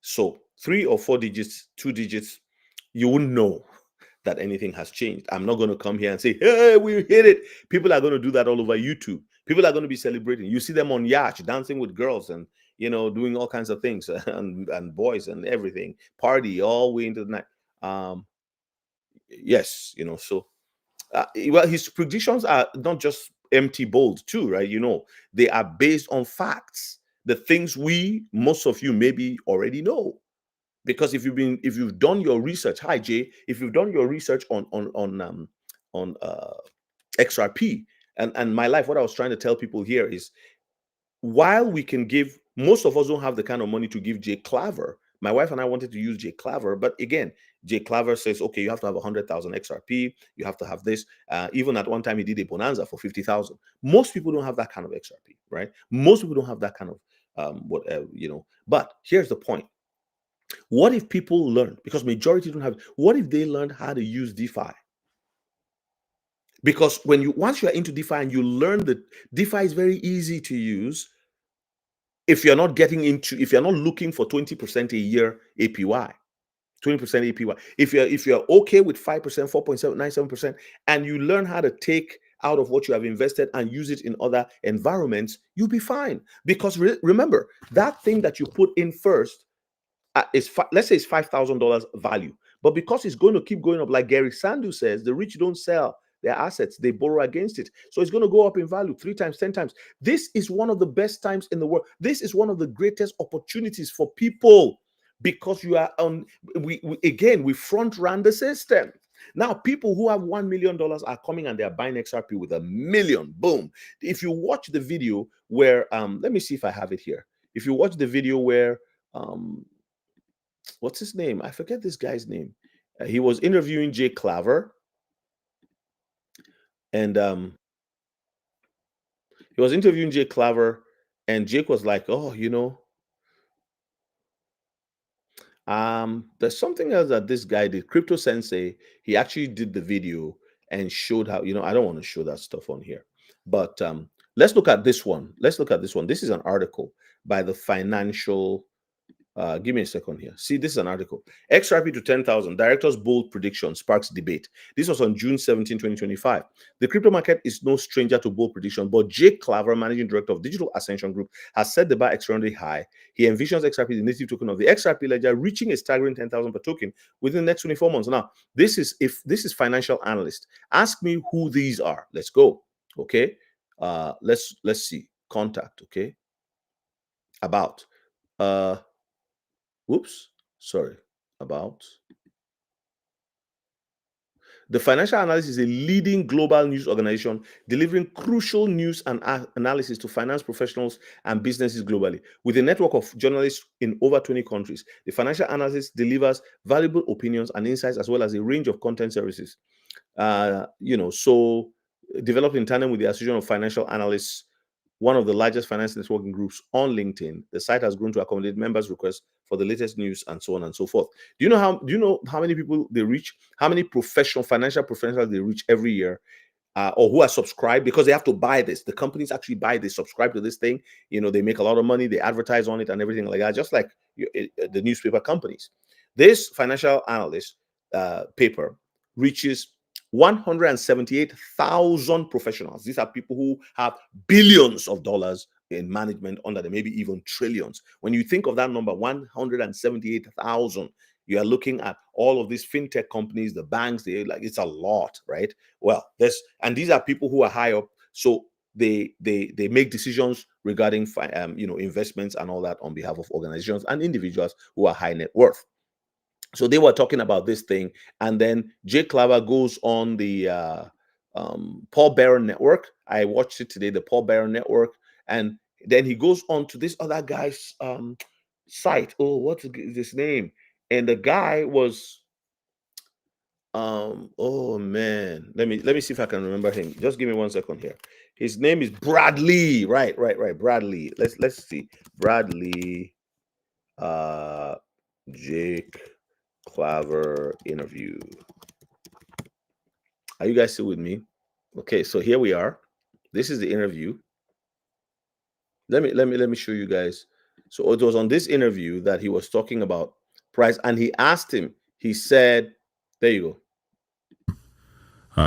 S1: So 3 or 4 digits, 2 digits, you wouldn't know that anything has changed. I'm not going to come here and say, hey, we hit it. People are going to do that all over YouTube. People are going to be celebrating. You see them on yachts, dancing with girls and, doing all kinds of things and boys and everything, party all the way into the night. Yes, so, well, his predictions are not just empty bold too, right? They are based on facts, the things most of you maybe already know. Because if you've done your research, hi Jay, if you've done your research on XRP and my life, what I was trying to tell people here is, while we can give, most of us don't have the kind of money to give Jay Claver. My wife and I wanted to use Jay Claver, but again, Jay Claver says, okay, you have to have 100,000 XRP, you have to have this. Even at one time, he did a bonanza for 50,000. Most people don't have that kind of XRP, right? Most people don't have that kind of But here's the point. What if people learn? Because majority don't have. What if they learned how to use DeFi? Because once you're into DeFi and you learn that DeFi is very easy to use, if you're not looking for 20% a year APY, 20% APY. If you're okay with 5%, 4.97%, and you learn how to take out of what you have invested and use it in other environments, you'll be fine. Because remember, that thing that you put in first, let's say it's $5,000 value, but because it's going to keep going up, like Gary Sandu says, the rich don't sell their assets, they borrow against it. So it's going to go up in value 3 times, 10 times. This is one of the best times in the world. This is one of the greatest opportunities for people, because you are on, we front run the system. Now, people who have $1 million are coming and they're buying XRP with $1 million. Boom. If you watch the video where, let me see if I have it here. If you watch the video where, what's his name? I forget this guy's name. He was interviewing Jay Claver. And he was interviewing Jay Claver. And Jake was like, oh, there's something else that this guy did. Crypto Sensei, he actually did the video and showed how, I don't want to show that stuff on here. But let's look at this one. This is an article by the Financial. Give me a second here. See, this is an article. XRP to 10,000. Director's bold prediction sparks debate. This was on June 17, 2025. The crypto market is no stranger to bold prediction, but Jake Claver, managing director of Digital Ascension Group, has set the bar extraordinarily high. He envisions XRP, the native token of the XRP ledger, reaching a staggering 10,000 per token within the next 24 months. Now, this is financial analyst. Ask me who these are. Let's go. Okay. Let's see. Contact. Okay. About. Whoops, sorry, about. The Financial Analyst is a leading global news organization delivering crucial news and analysis to finance professionals and businesses globally. With a network of journalists in over 20 countries, the Financial Analyst delivers valuable opinions and insights, as well as a range of content services. So developed in tandem with the Association of Financial Analysts, one of the largest finance networking groups on LinkedIn. The site has grown to accommodate members' requests for the latest news and so on and so forth. Do you know how many people they reach? How many financial professionals they reach every year, or who are subscribed? Because they have to buy this. The companies actually they subscribe to this thing. They make a lot of money. They advertise on it and everything like that, just like the newspaper companies. This financial analyst paper reaches 178,000 professionals. These are people who have billions of dollars in management under them, maybe even trillions. When you think of that number, 178,000, you are looking at all of these fintech companies, the banks. It's a lot, right? Well, these are people who are high up, so they make decisions regarding investments and all that on behalf of organizations and individuals who are high net worth. So they were talking about this thing, and then Jay Claver goes on the Paul Barron Network. I watched it today, the Paul Barron Network, and then he goes on to this other guy's site. Oh, what's his name? And the guy was, oh man, let me see if I can remember him. Just give me 1 second here. His name is Bradley. Right. Bradley. Let's see. Bradley. Jake Claver interview. Are you guys still with me? Okay, so here we are. This is the interview. Let me show you guys. So it was on this interview that he was talking about price, and he asked him. He said, "There you
S2: go."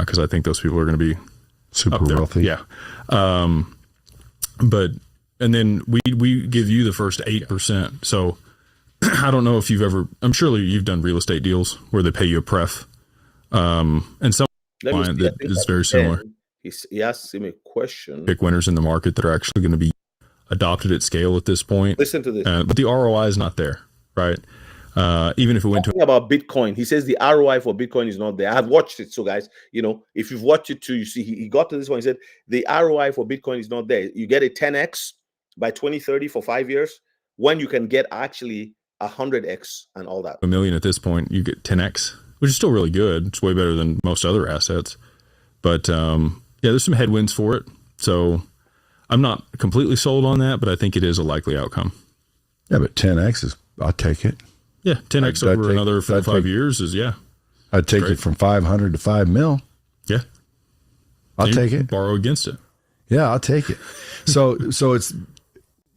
S2: Because I think those people are going to be
S3: super wealthy.
S2: Yeah. But and then we give you the first 8%. So I don't know if I'm surely you've done real estate deals where they pay you a pref. And some client that is very similar.
S1: He asked him a question.
S2: Pick winners in the market that are actually going to be adopted at scale at this point.
S1: Listen to this.
S2: But the ROI is not there, right? Even if it went
S1: to about Bitcoin, he says the ROI for Bitcoin is not there. I've watched it. So guys, if you've watched it too, you see he got to this one. He said the ROI for Bitcoin is not there. You get a 10x by 2030 for 5 years, when you can get actually 100x and all that.
S2: $1 million at this point, you get 10x, which is still really good. It's way better than most other assets. But yeah, there's some headwinds for it. So I'm not completely sold on that, but I think it is a likely outcome.
S3: Yeah, but 10x is, I'll take it.
S2: Yeah, 10x over another 5 years is, yeah.
S3: I'd take it from 500 to 5 mil.
S2: Yeah.
S3: I'll take it.
S2: Borrow against it.
S3: Yeah, I'll take it. So it's,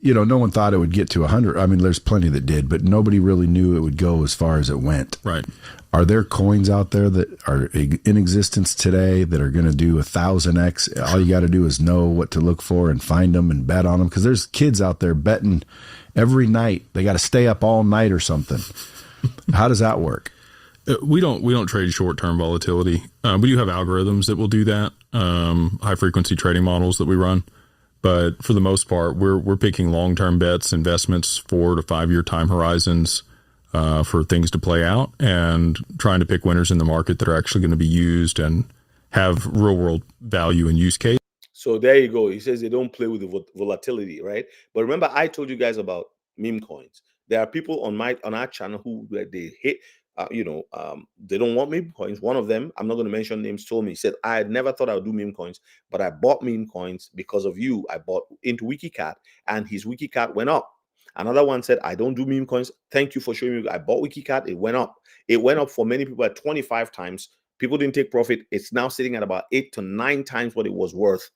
S3: no one thought it would get to 100. I mean, there's plenty that did, but nobody really knew it would go as far as it went.
S2: Right.
S3: Are there coins out there that are in existence today that are going to do 1,000x? All you got to do is know what to look for and find them and bet on them. Because there's kids out there betting every night. They got to stay up all night or something. How does that work?
S2: We don't trade short term volatility. We do have algorithms that will do that. High frequency trading models that we run, but for the most part, we're picking long term bets, investments, 4 to 5 year time horizons for things to play out, and trying to pick winners in the market that are actually going to be used and have real world value and use case.
S1: So there you go. He says they don't play with the volatility, right? But remember, I told you guys about meme coins. There are people on our channel who they hate. They don't want meme coins. One of them, I'm not going to mention names, told me, he said, I had never thought I would do meme coins, but I bought meme coins because of you. I bought into WikiCat, and his WikiCat went up. Another one said, I don't do meme coins. Thank you for showing me. I bought WikiCat. It went up. It went up for many people at 25 times. People didn't take profit. It's now sitting at about 8 to 9 times what it was worth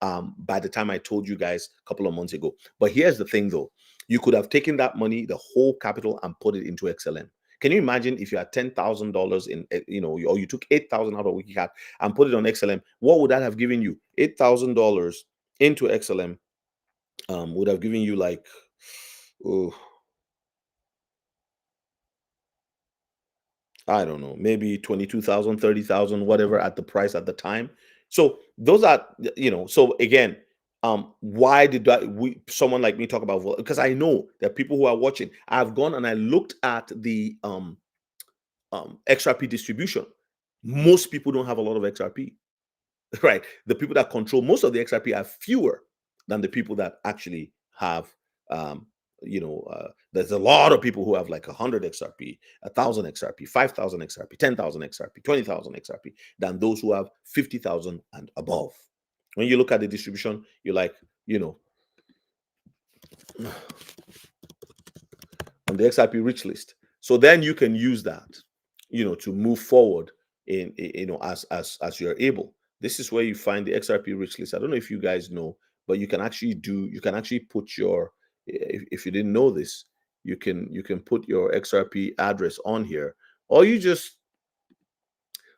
S1: by the time I told you guys a couple of months ago. But here's the thing, though. You could have taken that money, the whole capital, and put it into XLM. Can you imagine if you had $10,000 in, or you took 8,000 out of WikiCat and put it on XLM? What would that have given you? $8,000 into XLM would have given you like, I don't know, maybe 22,000, 30,000, whatever at the price at the time. So those are, so again, why did someone like me talk about, because I know there are people who are watching. I've gone and I looked at the XRP distribution. Most people don't have a lot of XRP, right? The people that control most of the XRP are fewer than the people that actually have, there's a lot of people who have like 100 XRP, 1,000 XRP, 5,000 XRP, 10,000 XRP, 20,000 XRP than those who have 50,000 and above. When you look at the distribution, you're like, on the XRP rich list. So then you can use that, to move forward in, as you're able. This is where you find the XRP rich list. I don't know if you guys know, but you can actually put your, if you didn't know this, you can put your XRP address on here, or you just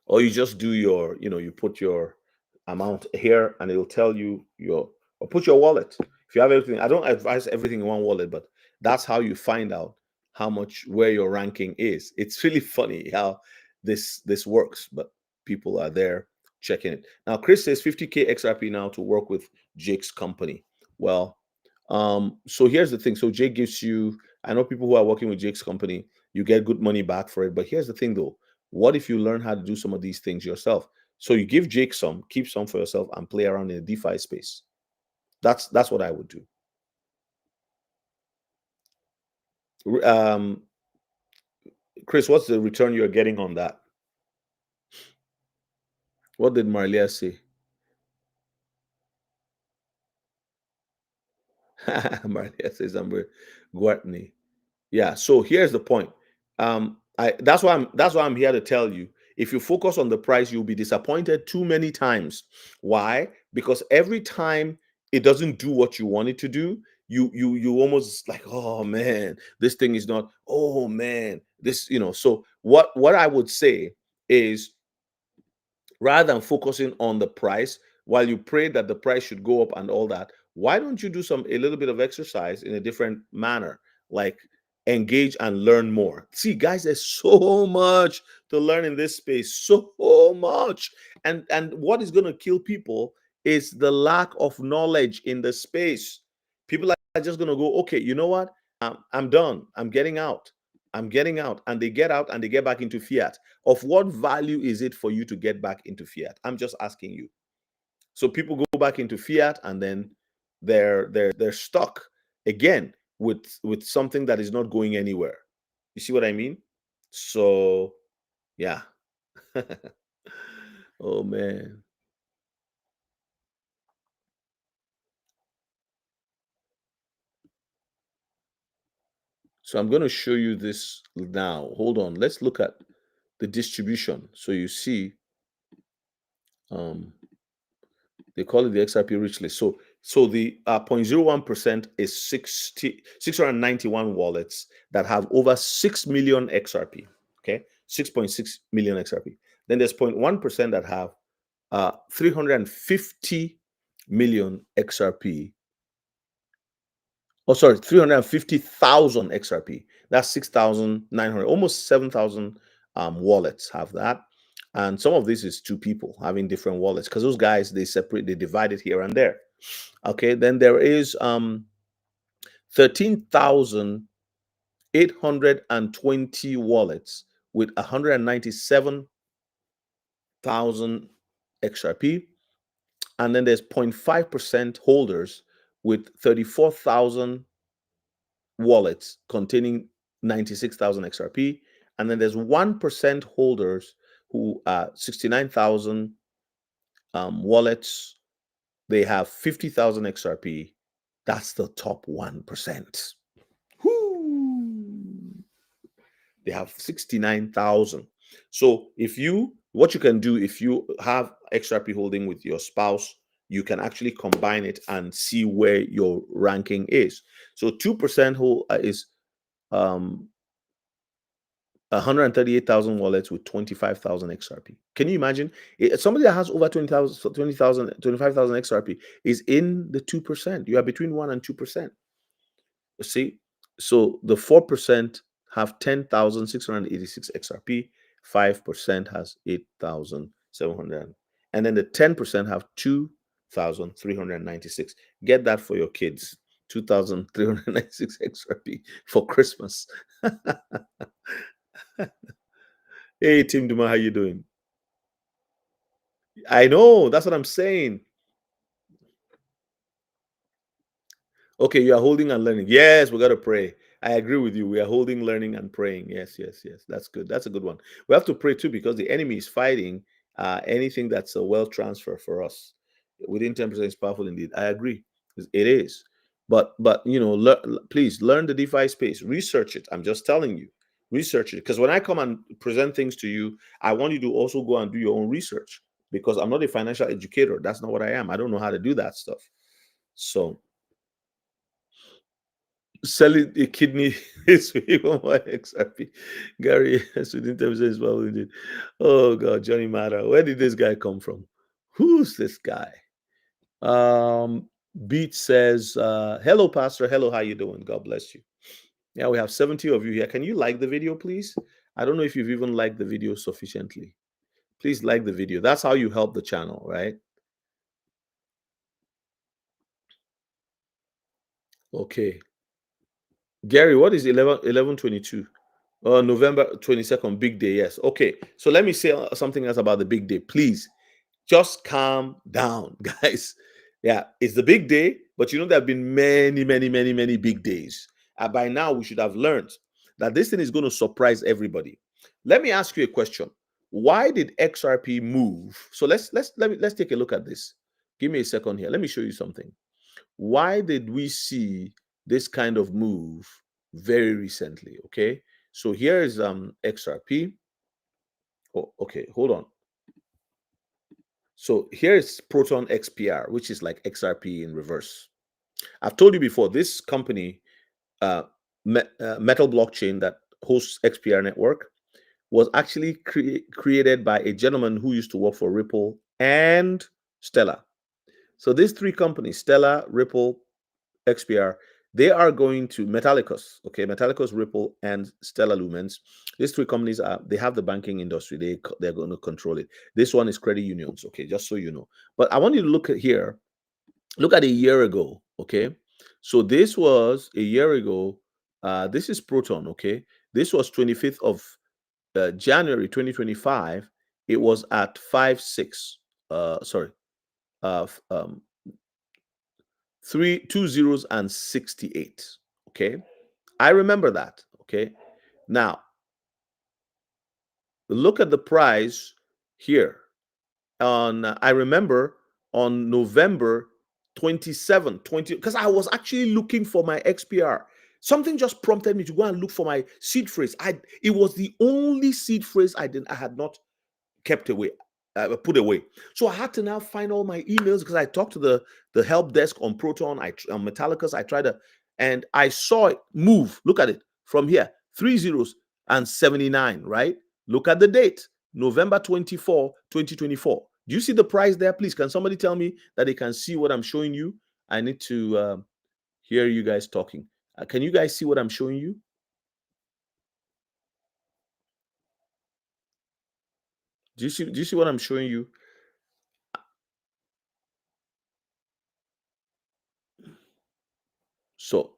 S1: do your, you put your amount here and it'll tell you or put your wallet. If you have everything, I don't advise everything in one wallet, but that's how you find out how much, where your ranking is. It's really funny how this works, but people are there checking it. Now, Chris says 50K XRP now to work with Jake's company. Well, so here's the thing. So Jake gives you, I know people who are working with Jake's company, you get good money back for it. But here's the thing though. What if you learn how to do some of these things yourself? So you give Jake some, keep some for yourself, and play around in the DeFi space. That's what I would do. Chris, what's the return you're getting on that? What did Marlia say? Marlia says I'm Guartney. Yeah. So here's the point. That's why I'm here to tell you. If you focus on the price, you'll be disappointed too many times. Why? Because every time it doesn't do what you want it to do, you almost like, oh man, this thing is not, oh man, this, so what I would say is, rather than focusing on the price while you pray that the price should go up and all that, why don't you do a little bit of exercise in a different manner, like engage and learn more? See, guys, there's so much to learn in this space, so much. And what is going to kill people is the lack of knowledge in the space. People are just going to go, okay, you know what? I'm done. I'm getting out. And they get out and they get back into fiat. Of what value is it for you to get back into fiat? I'm just asking you. So people go back into fiat and then they're stuck again with something that is not going anywhere. You see what I mean? So yeah. Oh man. So I'm going to show you this now. Hold on. Let's look at the distribution. So you see, they call it the XRP rich list. So the 0.01% is 691 wallets that have over 6 million XRP. Okay, 6.6 million XRP. Then there's 0.1% that have 350 million XRP. Oh, sorry, 350,000 XRP. That's 6,900, almost 7,000 wallets have that. And some of this is two people having different wallets, because those guys, they divide it here and there. Okay, then there is 13,820 wallets with 197,000 XRP. And then there's 0.5% holders with 34,000 wallets containing 96,000 XRP. And then there's 1% holders who are 69,000 wallets. They have 50,000 XRP. That's the top 1%. Whoo! They have 69,000. So what you can do, if you have XRP holding with your spouse, you can actually combine it and see where your ranking is. So 2% is 138,000 wallets with 25,000 XRP. Can you imagine? Somebody that has over 20,000, 25,000 XRP is in the 2%. You are between 1 and 2%. See? So the 4% have 10,686 XRP, 5% has 8,700, and then the 10% have 2,396. Get that for your kids. 2,396 XRP for Christmas. Hey, Tim Duma, how you doing? I know, that's what I'm saying. Okay, you are holding and learning. Yes, we got to pray. I agree with you. We are holding, learning, and praying. Yes. That's good. That's a good one. We have to pray too, because the enemy is fighting anything that's a wealth transfer for us. Within 10% is powerful indeed. I agree. It is. But please learn the DeFi space. Research it. I'm just telling you. Research it. Because when I come and present things to you, I want you to also go and do your own research, because I'm not a financial educator. That's not what I am. I don't know how to do that stuff. So selling a kidney is even more XRP. Gary, within 10% is well indeed. Oh God, Johnny Mata. Where did this guy come from? Who's this guy? Beat says, hello, Pastor. Hello, how you doing? God bless you. Yeah, we have 70 of you here. Can you like the video, please? I don't know if you've even liked the video sufficiently. Please like the video. That's how you help the channel, right? Okay. Gary, what is 11/22? November 22nd, big day. Yes. Okay. So let me say something else about the big day. Please just calm down, guys. Yeah, it's the big day, but there have been many, many, many, many big days. By now, we should have learned that this thing is going to surprise everybody. Let me ask you a question. Why did XRP move? So let's take a look at this. Give me a second here. Let me show you something. Why did we see this kind of move very recently? Okay, so here is XRP. Oh, okay, hold on. So here is Proton XPR, which is like XRP in reverse. I've told you before, this company, Metal Blockchain, that hosts XPR network, was actually created by a gentleman who used to work for Ripple and Stellar. So these three companies, Stellar, Ripple, XPR, they are going to Metallicus, okay? Metallicus, Ripple, and Stellar Lumens. These three companies they have the banking industry. They're going to control it. This one is credit unions, okay? Just so you know. But I want you to look at here. Look at a year ago, okay? So this was a year ago. This is Proton, okay? This was 25th of January 2025. It was at 5.6. Sorry. 2 zeros and 68. Okay, I remember that. Okay, now look at the price here. I remember on November 27, because I was actually looking for my XPR. Something just prompted me to go and look for my seed phrase. It was the only seed phrase I had not kept away. Put away. So I had to now find all my emails, because I talked to the help desk on Proton, on Metallicus. I tried to, and I saw it move. Look at it from here, 3 zeros and 79, right? Look at the date, November 24, 2024. Do you see the price there? Please, can somebody tell me that they can see what I'm showing you? I need to hear you guys talking. Can you guys see what I'm showing you? Do you see what I'm showing you? So,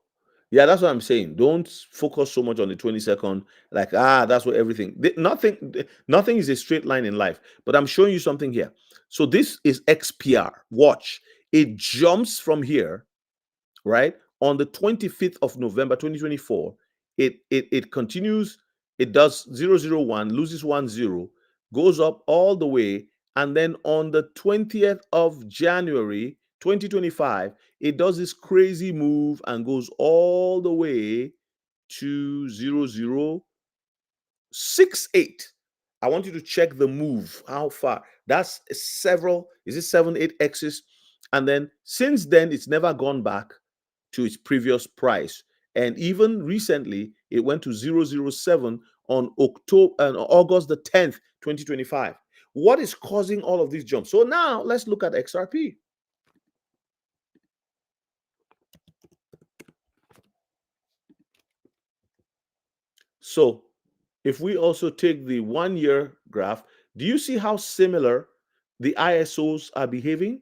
S1: yeah, that's what I'm saying. Don't focus so much on the 20-second. Like, that's what everything. Nothing is a straight line in life. But I'm showing you something here. So this is XPR. Watch. It jumps from here, right? On the 25th of November, 2024, it continues. It does 001, loses 10, goes up all the way, and then on the 20th of January 2025, it does this crazy move and goes all the way to 0068. I want you to check the move. How far? That's several. Is it 7-8 x's? And then since then, it's never gone back to its previous price. And even recently, it went to 007 on August the 10th, 2025. What is causing all of these jumps? So now let's look at XRP. So if we also take the 1-year graph, do you see how similar the ISOs are behaving?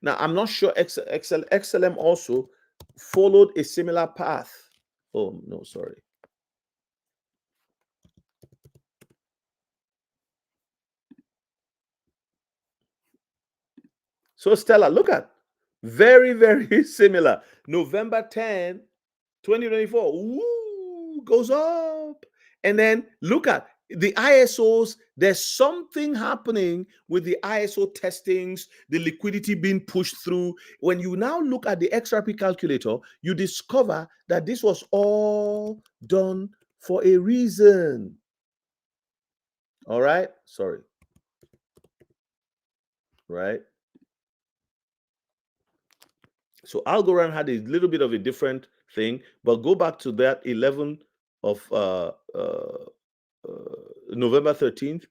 S1: Now, I'm not sure XLM also followed a similar path. Oh, no, sorry. So, Stella, look at very, very similar. November 10, 2024, woo, goes up. And then look at the ISOs. There's something happening with the ISO testings, the liquidity being pushed through. When you now look at the XRP calculator, you discover that this was all done for a reason. All right. Sorry. Right. So Algorand had a little bit of a different thing, but go back to that 11 of November 13th.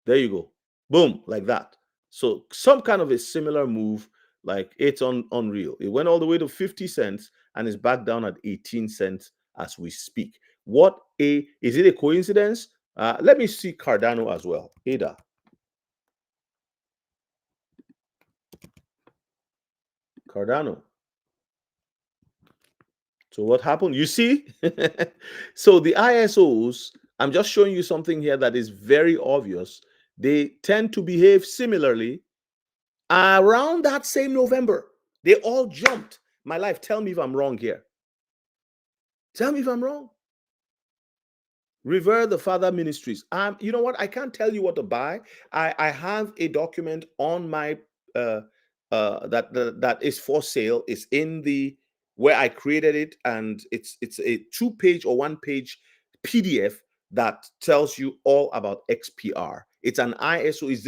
S1: There you go. Boom, like that. So some kind of a similar move, like it's unreal. It went all the way to 50 cents and is back down at 18 cents as we speak. Is it a coincidence? Let me see Cardano as well. ADA. Cardano. So what happened? You see? So the ISOs, I'm just showing you something here that is very obvious. They tend to behave similarly around that same November. They all jumped. My life, tell me if I'm wrong here. Tell me if I'm wrong. Revere the Father Ministries. You know what? I can't tell you what to buy. I have a document on my that is for sale. It's in the where I created it, and it's a 2-page or 1-page PDF that tells you all about XPR. It's an ISO. Is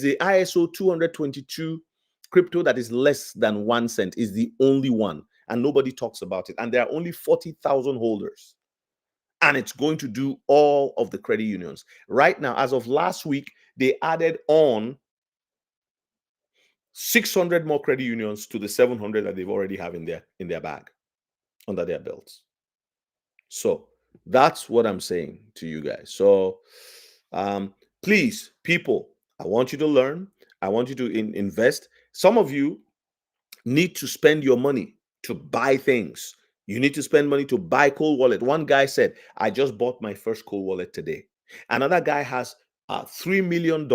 S1: the ISO 222 crypto that is less than 1 cent? Is the only one, and nobody talks about it. And there are only 40,000 holders. And it's going to do all of the credit unions. Right now, as of last week, they added on 600 more credit unions to the 700 that they've already have in their bag, under their belts. So that's what I'm saying to you guys. So please, people, I want you to learn. I want you to invest. Some of you need to spend your money to buy things. You need to spend money to buy cold wallet. One guy said, I just bought my first cold wallet today. Another guy has $3 million.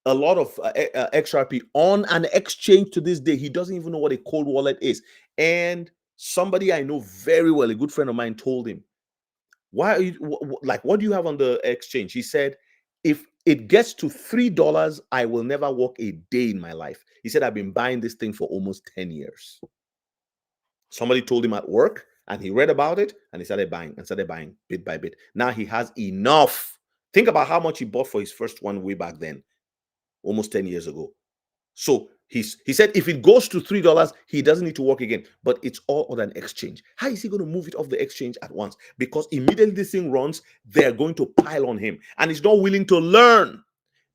S1: A lot of XRP on an exchange to this day. He doesn't even know what a cold wallet is. And somebody I know very well, a good friend of mine, told him, why are you what do you have on the exchange? He said, if it gets to $3, I will never work a day in my life. He said, I've been buying this thing for almost 10 years. Somebody told him at work, and he read about it, and he started buying bit by bit. Now he has enough. Think about how much he bought for his first one way back then, almost 10 years ago. So he said if it goes to $3, he doesn't need to work again, but it's all on an exchange. How is he going to move it off the exchange at once? Because immediately this thing runs, they're going to pile on him, and he's not willing to learn.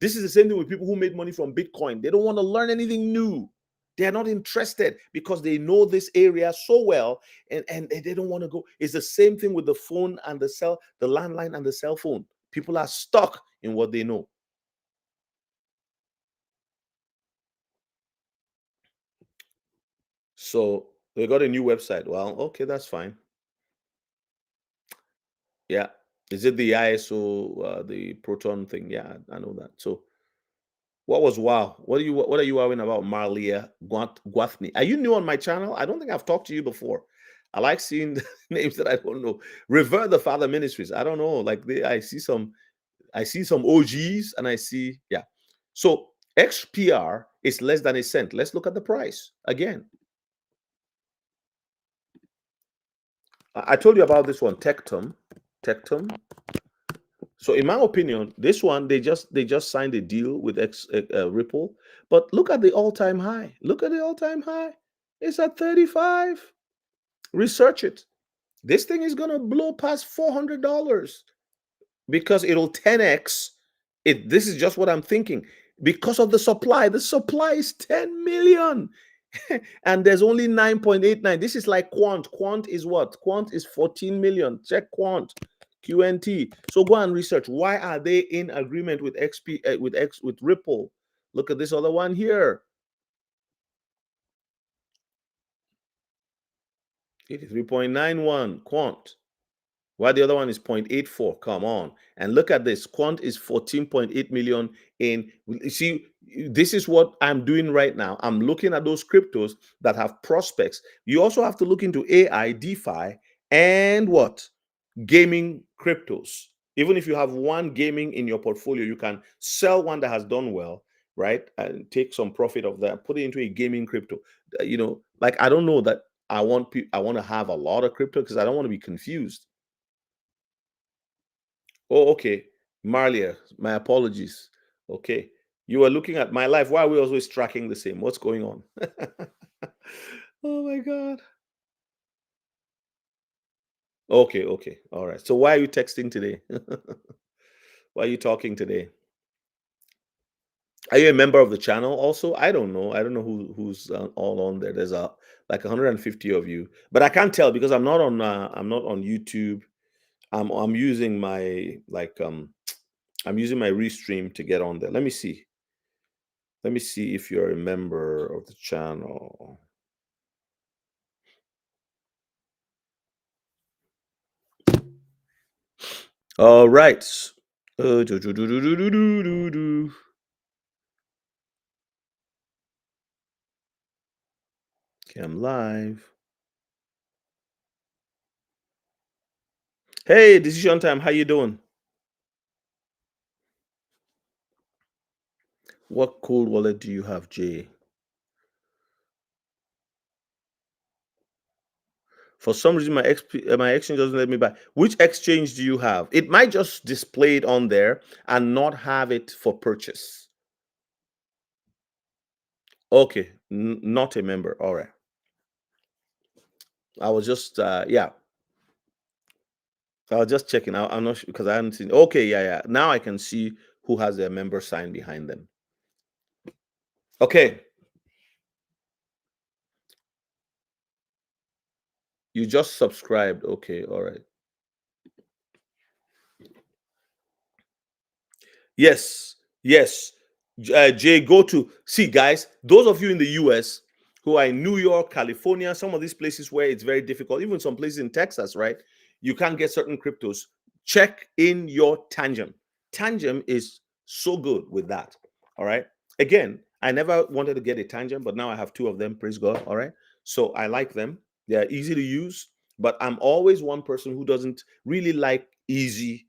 S1: This is the same thing with people who made money from Bitcoin. They don't want to learn anything new. They are not interested because they know this area so well, and they don't want to go. It's the same thing with the phone and the landline and the cell phone. People are stuck in what they know. So they got a new website. Well, okay, that's fine. Yeah. Is it the ISO, the Proton thing? Yeah, I know that. So what was wow? What are you wowing about, Marlia Guathni? Are you new on my channel? I don't think I've talked to you before. I like seeing the names that I don't know. Revert the Father Ministries. I don't know. Like I see some OGs, and I see, yeah. So XPR is less than a cent. Let's look at the price again. I told you about this one, Tectum. So in my opinion, this one they just signed a deal with Ripple, but look at the all-time high. Look at the all-time high. It's at 35. Research it. This thing is gonna blow past $400 because it'll 10x it. This is just what I'm thinking because of the supply. The supply is 10 million. And there's only 9.89. This is like Quant. Quant is what? Quant is 14 million. Check Quant, QNT. So go and research. Why are they in agreement with with Ripple? Look at this other one here. 83.91 Quant. Why the other one is 0.84? Come on. And look at this. Quant is 14.8 million in. See, this is what I'm doing right now. I'm looking at those cryptos that have prospects. You also have to look into AI, DeFi, and what? Gaming cryptos. Even if you have one gaming in your portfolio, you can sell one that has done well, right? And take some profit of that, put it into a gaming crypto. Like I don't know that I want to have a lot of crypto because I don't want to be confused. Oh, okay. Marlia, my apologies. Okay. You were looking at my life. Why are we always tracking the same? What's going on? Oh my God. Okay, okay. All right. So why are you texting today? Why are you talking today? Are you a member of the channel also? I don't know. I don't know who's all on there. There's like 150 of you, but I can't tell because I'm not on YouTube. I'm using my I'm using my Restream to get on there. Let me see. Let me see if you're a member of the channel. All right. Okay, I'm live. Hey, Decision Time. How you doing? What cold wallet do you have, Jay? For some reason, my exchange doesn't let me buy. Which exchange do you have? It might just display it on there and not have it for purchase. Okay, not a member. All right. I was just yeah. I was just checking. I'm not sure because I haven't seen. Okay, yeah. Now I can see who has their member sign behind them. Okay. You just subscribed. Okay, all right. Yes, yes. Jay, go to see, guys. Those of you in the US who are in New York, California, some of these places where it's very difficult, even some places in Texas, right? You can't get certain cryptos. Check in your Tangem. Tangem is so good with that. All right. Again, I never wanted to get a Tangem, but now I have two of them. Praise God. All right. So I like them. They're easy to use, but I'm always one person who doesn't really like easy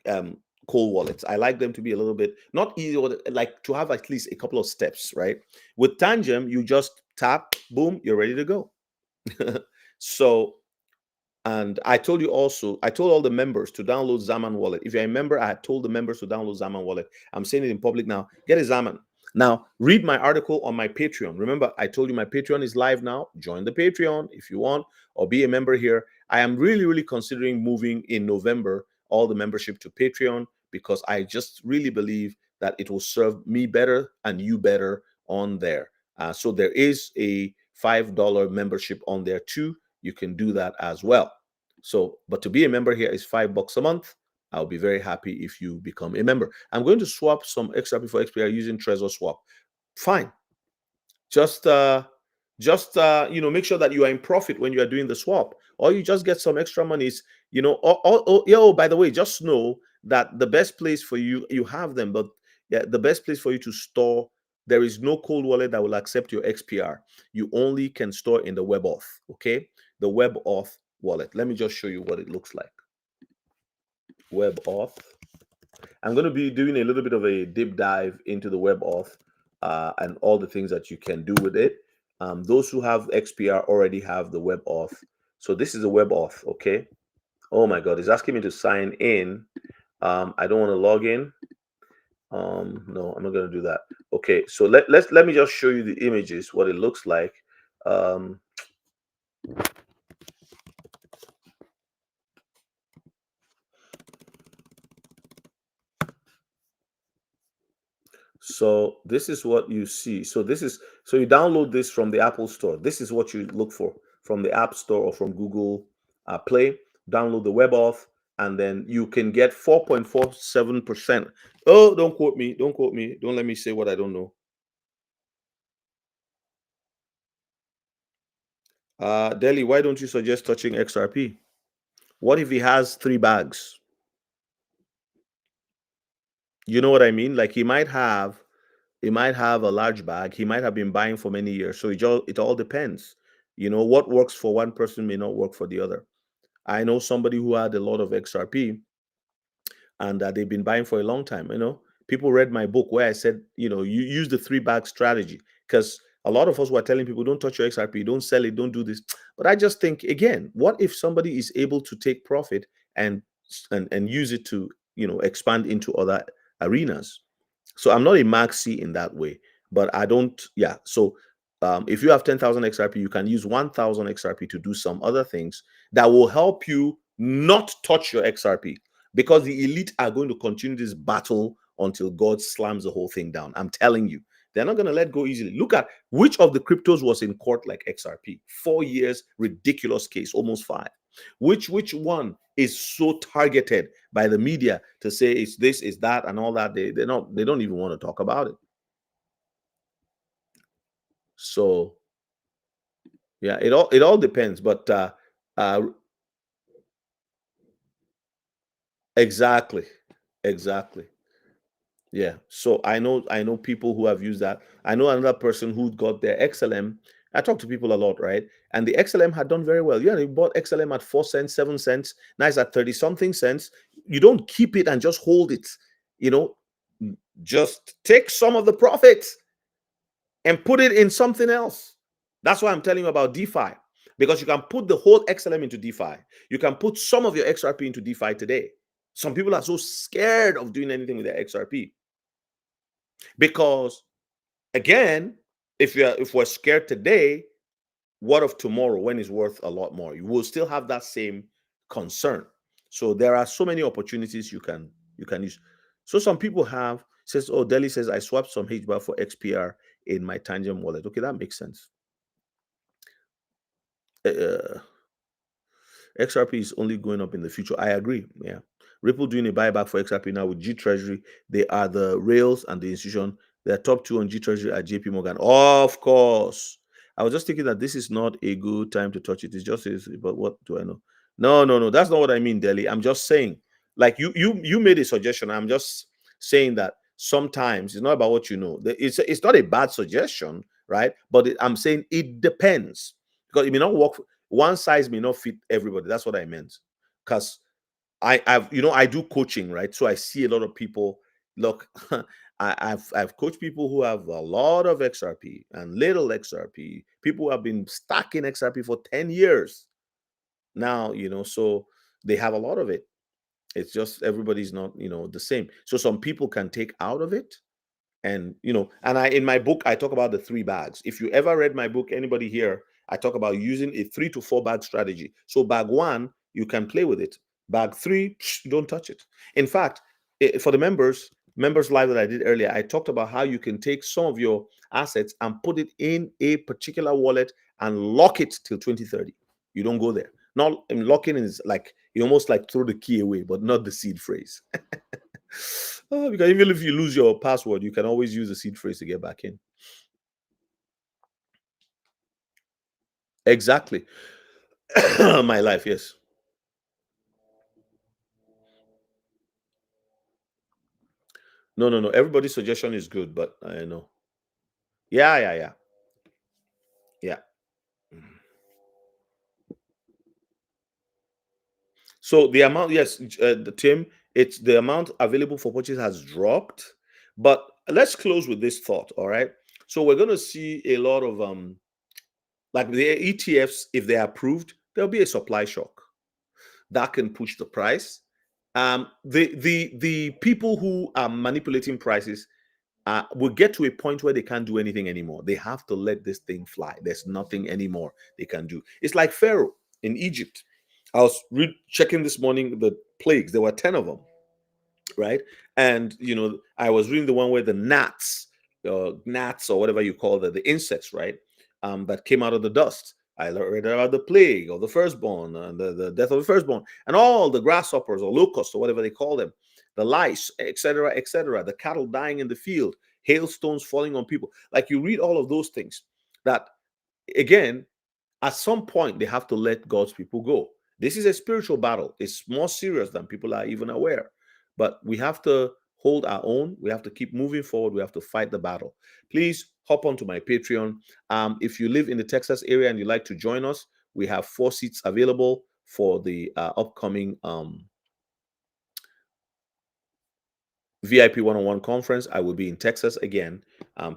S1: cold wallets. I like them to be a little bit not easy, like to have at least a couple of steps, right? With Tangem, you just tap, boom, you're ready to go. So, and I told you also, I told all the members to download Zaman Wallet. If you're a member, I had told the members to download Zaman Wallet. I'm saying it in public now. Get a Zaman. Now, read my article on my Patreon. Remember, I told you my Patreon is live now. Join the Patreon if you want, or be a member here. I am really, really considering moving in November all the membership to Patreon because I just really believe that it will serve me better and you better on there. So there is a $5 membership on there too. You can do that as well. So, but to be a member here is $5 a month. I'll be very happy if you become a member. I'm going to swap some XRP for XPR using Trezor Swap. Fine. Just make sure that you are in profit when you are doing the swap, or you just get some extra monies. By the way, just know that the best place for you have them, but yeah, the best place for you to store, there is no cold wallet that will accept your XPR. You only can store in the WebAuth. Okay, the WebAuth wallet. Let me just show you what it looks like. WebAuth. I'm going to be doing a little bit of a deep dive into the WebAuth and all the things that you can do with it. Those who have XPR already have the WebAuth. So this is a WebAuth, okay? Oh my God, it's asking me to sign in. I don't want to log in. No, I'm not going to do that. Okay, so let me just show you the images, what it looks like. So this is what you see. So you download this from the Apple Store. This is what you look for from the App Store or from Google Play. Download the WebAuth, and then you can get 4.47%. Oh, don't quote me. Don't quote me. Don't let me say what I don't know. Delhi, why don't you suggest touching XRP? What if he has 3 bags? You know what I mean? Like he might have a large bag. He might have been buying for many years. So it all depends. What works for one person may not work for the other. I know somebody who had a lot of XRP, and they've been buying for a long time. People read my book where I said, you use the 3 bag strategy, because a lot of us were telling people, don't touch your XRP, don't sell it, don't do this. But I just think, again, what if somebody is able to take profit and use it to, expand into other arenas? So I'm not a maxi in that way, but I don't. Yeah. So if you have 10,000 XRP, you can use 1,000 XRP to do some other things that will help you not touch your XRP, because the elite are going to continue this battle until God slams the whole thing down. I'm telling you, they're not going to let go easily. Look at which of the cryptos was in court like XRP. 4 years, ridiculous case, almost 5. Which one is so targeted by the media to say it's this, is that, and all that? They don't even want to talk about it. So yeah, it all depends. But exactly. Yeah. So I know people who have used that. I know another person who got their XLM. I talk to people a lot, right? And the XLM had done very well. Yeah, they bought XLM at 4 cents, 7 cents. Now it's at 30 something cents. You don't keep it and just hold it. Just take some of the profits and put it in something else. That's why I'm telling you about DeFi, because you can put the whole XLM into DeFi. You can put some of your XRP into DeFi today. Some people are so scared of doing anything with their XRP. Because again, if we're scared today, what of tomorrow when it's worth a lot more? You will still have that same concern. So there are so many opportunities you can use. So some people says, oh, Delhi says I swapped some HBAR for XPR in my Tangent wallet. Okay, that makes sense. XRP is only going up in the future. I agree. Yeah. Ripple doing a buyback for XRP now with G Treasury. They are the rails and the institution. Their top 2 on G Treasury are JP Morgan. Of course. I was just thinking that this is not a good time to touch it. It's just, but what do I know? No. That's not what I mean, Delhi. I'm just saying, like you made a suggestion. I'm just saying that sometimes it's not about what you know. It's not a bad suggestion, right? But I'm saying it depends, because it may not work. One size may not fit everybody. That's what I meant. Because I do coaching, right? So I see a lot of people. Look, I've coached people who have a lot of XRP and little XRP. People who have been stacking XRP for 10 years now, so they have a lot of it. It's just everybody's not, the same. So some people can take out of it. And in my book, I talk about the 3 bags. If you ever read my book, anybody here, I talk about using a 3 to 4 bag strategy. So bag 1, you can play with it. Bag 3, don't touch it. In fact, for the members live that I did earlier, I talked about how you can take some of your assets and put it in a particular wallet and lock it till 2030. You don't go there. Not locking in is like you almost like throw the key away, but not the seed phrase. Because even if you lose your password, you can always use the seed phrase to get back in. Exactly. My life, yes. No, no, no. Everybody's suggestion is good, but I know. Yeah, yeah, yeah. Yeah. So the amount, yes, the Tim, it's the amount available for purchase has dropped. But let's close with this thought. All right. So we're going to see a lot of like the ETFs, if they're approved, there'll be a supply shock that can push the price. The people who are manipulating prices will get to a point where they can't do anything anymore. They have to let this thing fly. There's nothing anymore they can do. It's like Pharaoh in Egypt. I was checking this morning the plagues. There were 10 of them, right? And I was reading the one where the gnats or whatever you call the insects, right? That came out of the dust. I read about the plague of the firstborn and the death of the firstborn, and all the grasshoppers or locusts or whatever they call them, the lice, etc., etc., the cattle dying in the field, hailstones falling on people. Like you read all of those things. That again, at some point they have to let God's people go. This is a spiritual battle. It's more serious than people are even aware. But we have to hold our own. We have to keep moving forward. We have to fight the battle. Please hop onto my Patreon. If you live in the Texas area and you'd like to join us, we have 4 seats available for the upcoming VIP one-on-one conference. I will be in Texas again.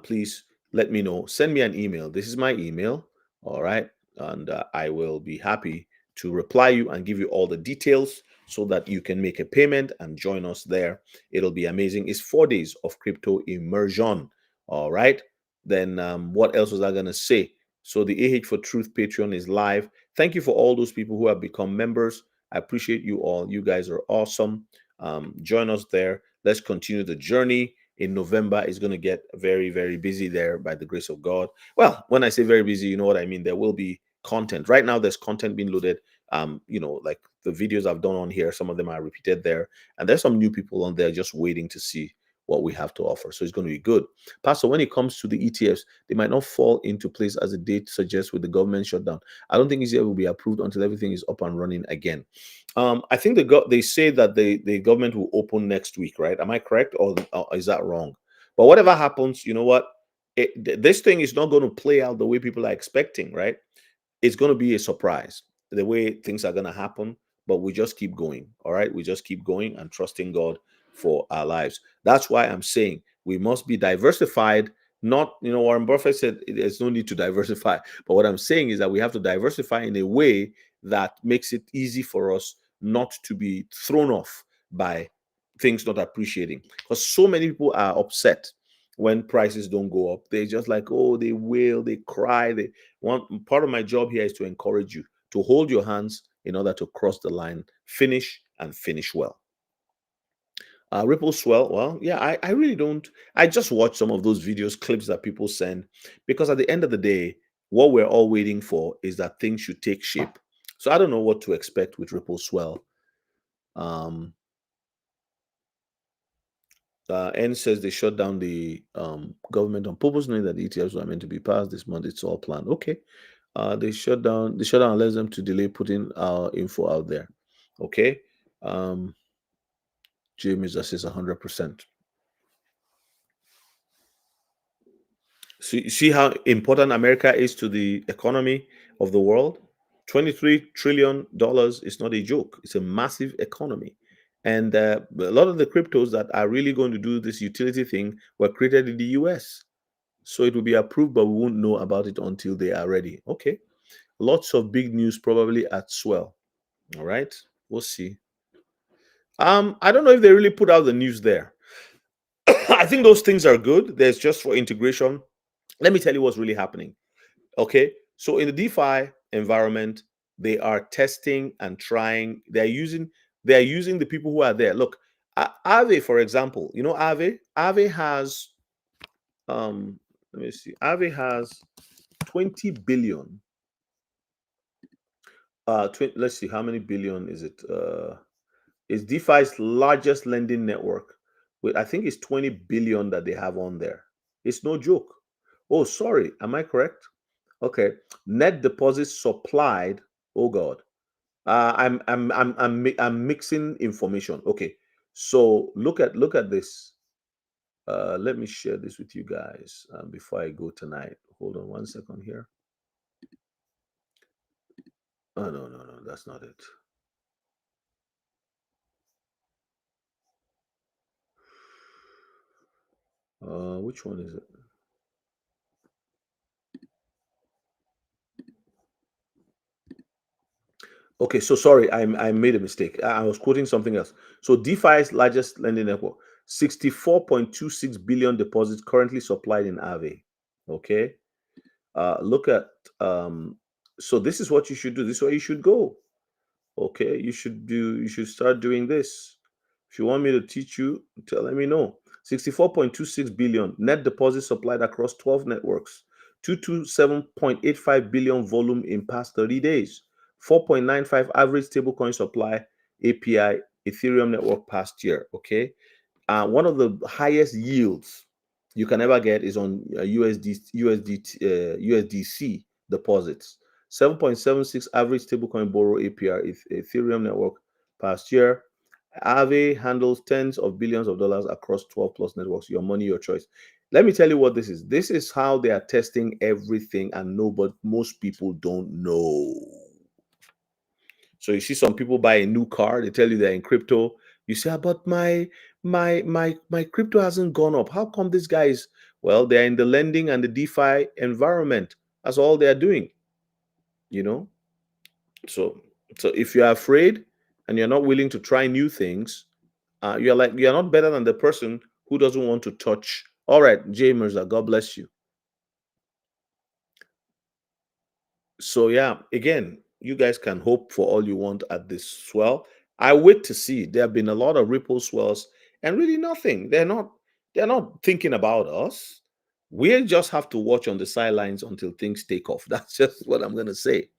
S1: Please let me know. Send me an email. This is my email. All right. And I will be happy to reply you and give you all the details so that you can make a payment and join us there. It'll be amazing. It's 4 days of crypto immersion. All right. Then what else was I going to say? So the AH for Truth Patreon is live. Thank you for all those people who have become members. I appreciate you all. You guys are awesome. Join us there. Let's continue the journey. In November, it's going to get very, very busy there by the grace of God. Well, when I say very busy, you know what I mean. There will be content. Right now, there's content being loaded. Like the videos I've done on here, some of them are repeated there. And there's some new people on there just waiting to see what we have to offer. So it's going to be good. Pastor, when it comes to the ETFs, they might not fall into place as the date suggests with the government shutdown. I don't think ETF will be approved until everything is up and running again. I think they say that the government will open next week, right? Am I correct, or is that wrong? But whatever happens, you know what? This thing is not going to play out the way people are expecting, right? It's going to be a surprise the way things are going to happen, but we just keep going. All right, we just keep going and trusting God for our lives. That's why I'm saying we must be diversified. Not, Warren Buffett said there's no need to diversify, but what I'm saying is that we have to diversify in a way that makes it easy for us not to be thrown off by things not appreciating, because so many people are upset when prices don't go up. They just like, oh, they wail, they cry. They want. Part of my job here is to encourage you to hold your hands in order to cross the line, finish and finish well. Ripple swell. Well, yeah, I really don't. I just watch some of those videos, clips that people send, because at the end of the day, what we're all waiting for is that things should take shape. So I don't know what to expect with Ripple swell. N says they shut down the government on purpose, knowing that the ETFs were meant to be passed this month. It's all planned. Okay. They shut down allows them to delay putting our info out there. Okay. James just says 100%. See how important America is to the economy of the world? $23 trillion is not a joke. It's a massive economy. And a lot of the cryptos that are really going to do this utility thing were created in the US. So it will be approved, but we won't know about it until they are ready. Okay. Lots of big news probably at Swell. All right. We'll see. I don't know if they really put out the news there. I think those things are good. There's just for integration. Let me tell you what's really happening. Okay. So in the DeFi environment, they are testing and trying. They're using the people who are there. Look, Aave, for example, Aave has let me see. Aave has 20 billion let's see, how many billion is it? It's DeFi's largest lending network. With, I think it's 20 billion that they have on there. It's no joke. Oh, sorry. Am I correct? Okay. Net deposits supplied. Oh God. I'm mixing information. Okay. So look at this. Let me share this with you guys before I go tonight. Hold on one second here. Oh no, that's not it. Which one is it? Okay, so sorry, I made a mistake. I was quoting something else. So DeFi's largest lending network, 64.26 billion deposits currently supplied in Aave. Okay. Look at so this is what you should do. This is where you should go. Okay, you should start doing this. If you want me to teach you, let me know. 64.26 billion net deposits supplied across 12 networks, 227.85 billion volume in past 30 days, 4.95 average stablecoin supply API Ethereum network past year. Okay. One of the highest yields you can ever get is on USDC deposits. 7.76 average stablecoin borrow APR Ethereum network past year. Aave handles tens of billions of dollars across 12 plus networks. Your money, your choice. Let me tell you what this is. This is how they are testing everything, and most people don't know. So you see some people buy a new car, they tell you they're in crypto. You say, but my crypto hasn't gone up. How come these guys? Well, they're in the lending and the DeFi environment. That's all they're doing, you know. So if you're afraid and you're not willing to try new things, you're not better than the person who doesn't want to touch. All right, Jay Mirza, God bless you. So yeah, again, you guys can hope for all you want at this swell. I wait to see. There have been a lot of Ripple swells and really nothing. They're not thinking about us. We just have to watch on the sidelines until things take off. That's just what I'm gonna say.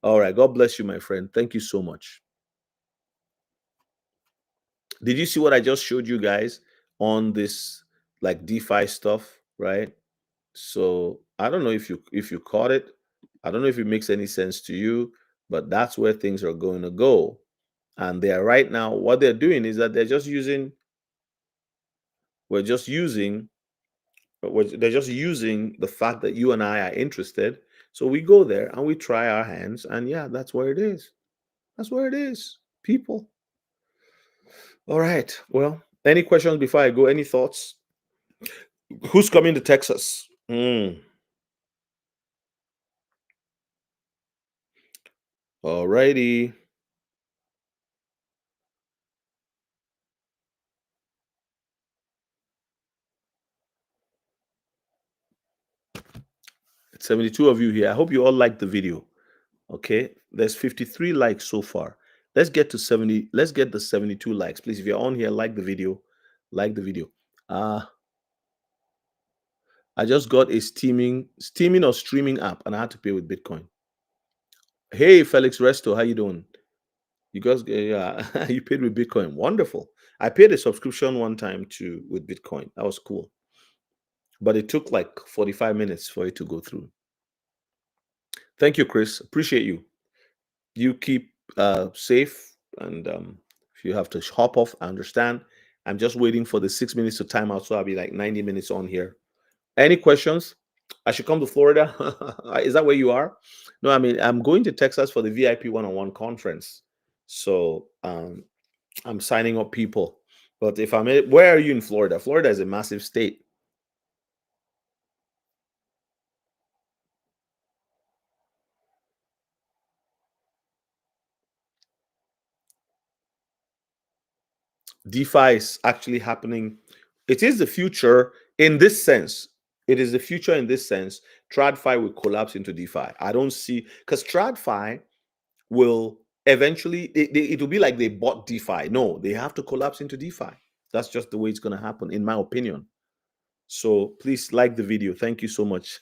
S1: All right, God bless you, my friend. Thank you so much. Did you see what I just showed you guys on this like DeFi stuff, right? So I don't know if you caught it. I don't know if it makes any sense to you, but that's where things are going to go. And they are right now, what they're doing is that we're just using, they're just using the fact that you and I are interested. So we go there and we try our hands, and yeah, that's where it is. That's where it is, people. All right. Well, any questions before I go? Any thoughts? Who's coming to Texas? All righty. It's 72 of you here. I hope you all liked the video. Okay. There's 53 likes so far. Let's get to 70. Let's get the 72 likes. Please, if you're on here, like the video. Like the video. I just got a steaming or streaming app, and I had to pay with Bitcoin. Hey, Felix Resto, how you doing? You guys, yeah, you paid with Bitcoin. Wonderful. I paid a subscription one time too with Bitcoin. That was cool. But it took like 45 minutes for it to go through. Thank you, Chris. Appreciate you. You keep safe, and if you have to hop off, I understand. I'm just waiting for the 6 minutes to time out, so I'll be like 90 minutes on here. Any questions? I should come to Florida. Is that where you are? No, I mean, I'm going to Texas for the VIP one-on-one conference. So I'm signing up people. But if where are you in Florida? Florida is a massive state. DeFi is actually happening. It is the future in this sense. It is the future in this sense. TradFi will collapse into DeFi. I don't see, because TradFi will eventually, it will be like they bought DeFi. No, they have to collapse into DeFi. That's just the way it's going to happen, in my opinion. So please like the video. Thank you so much.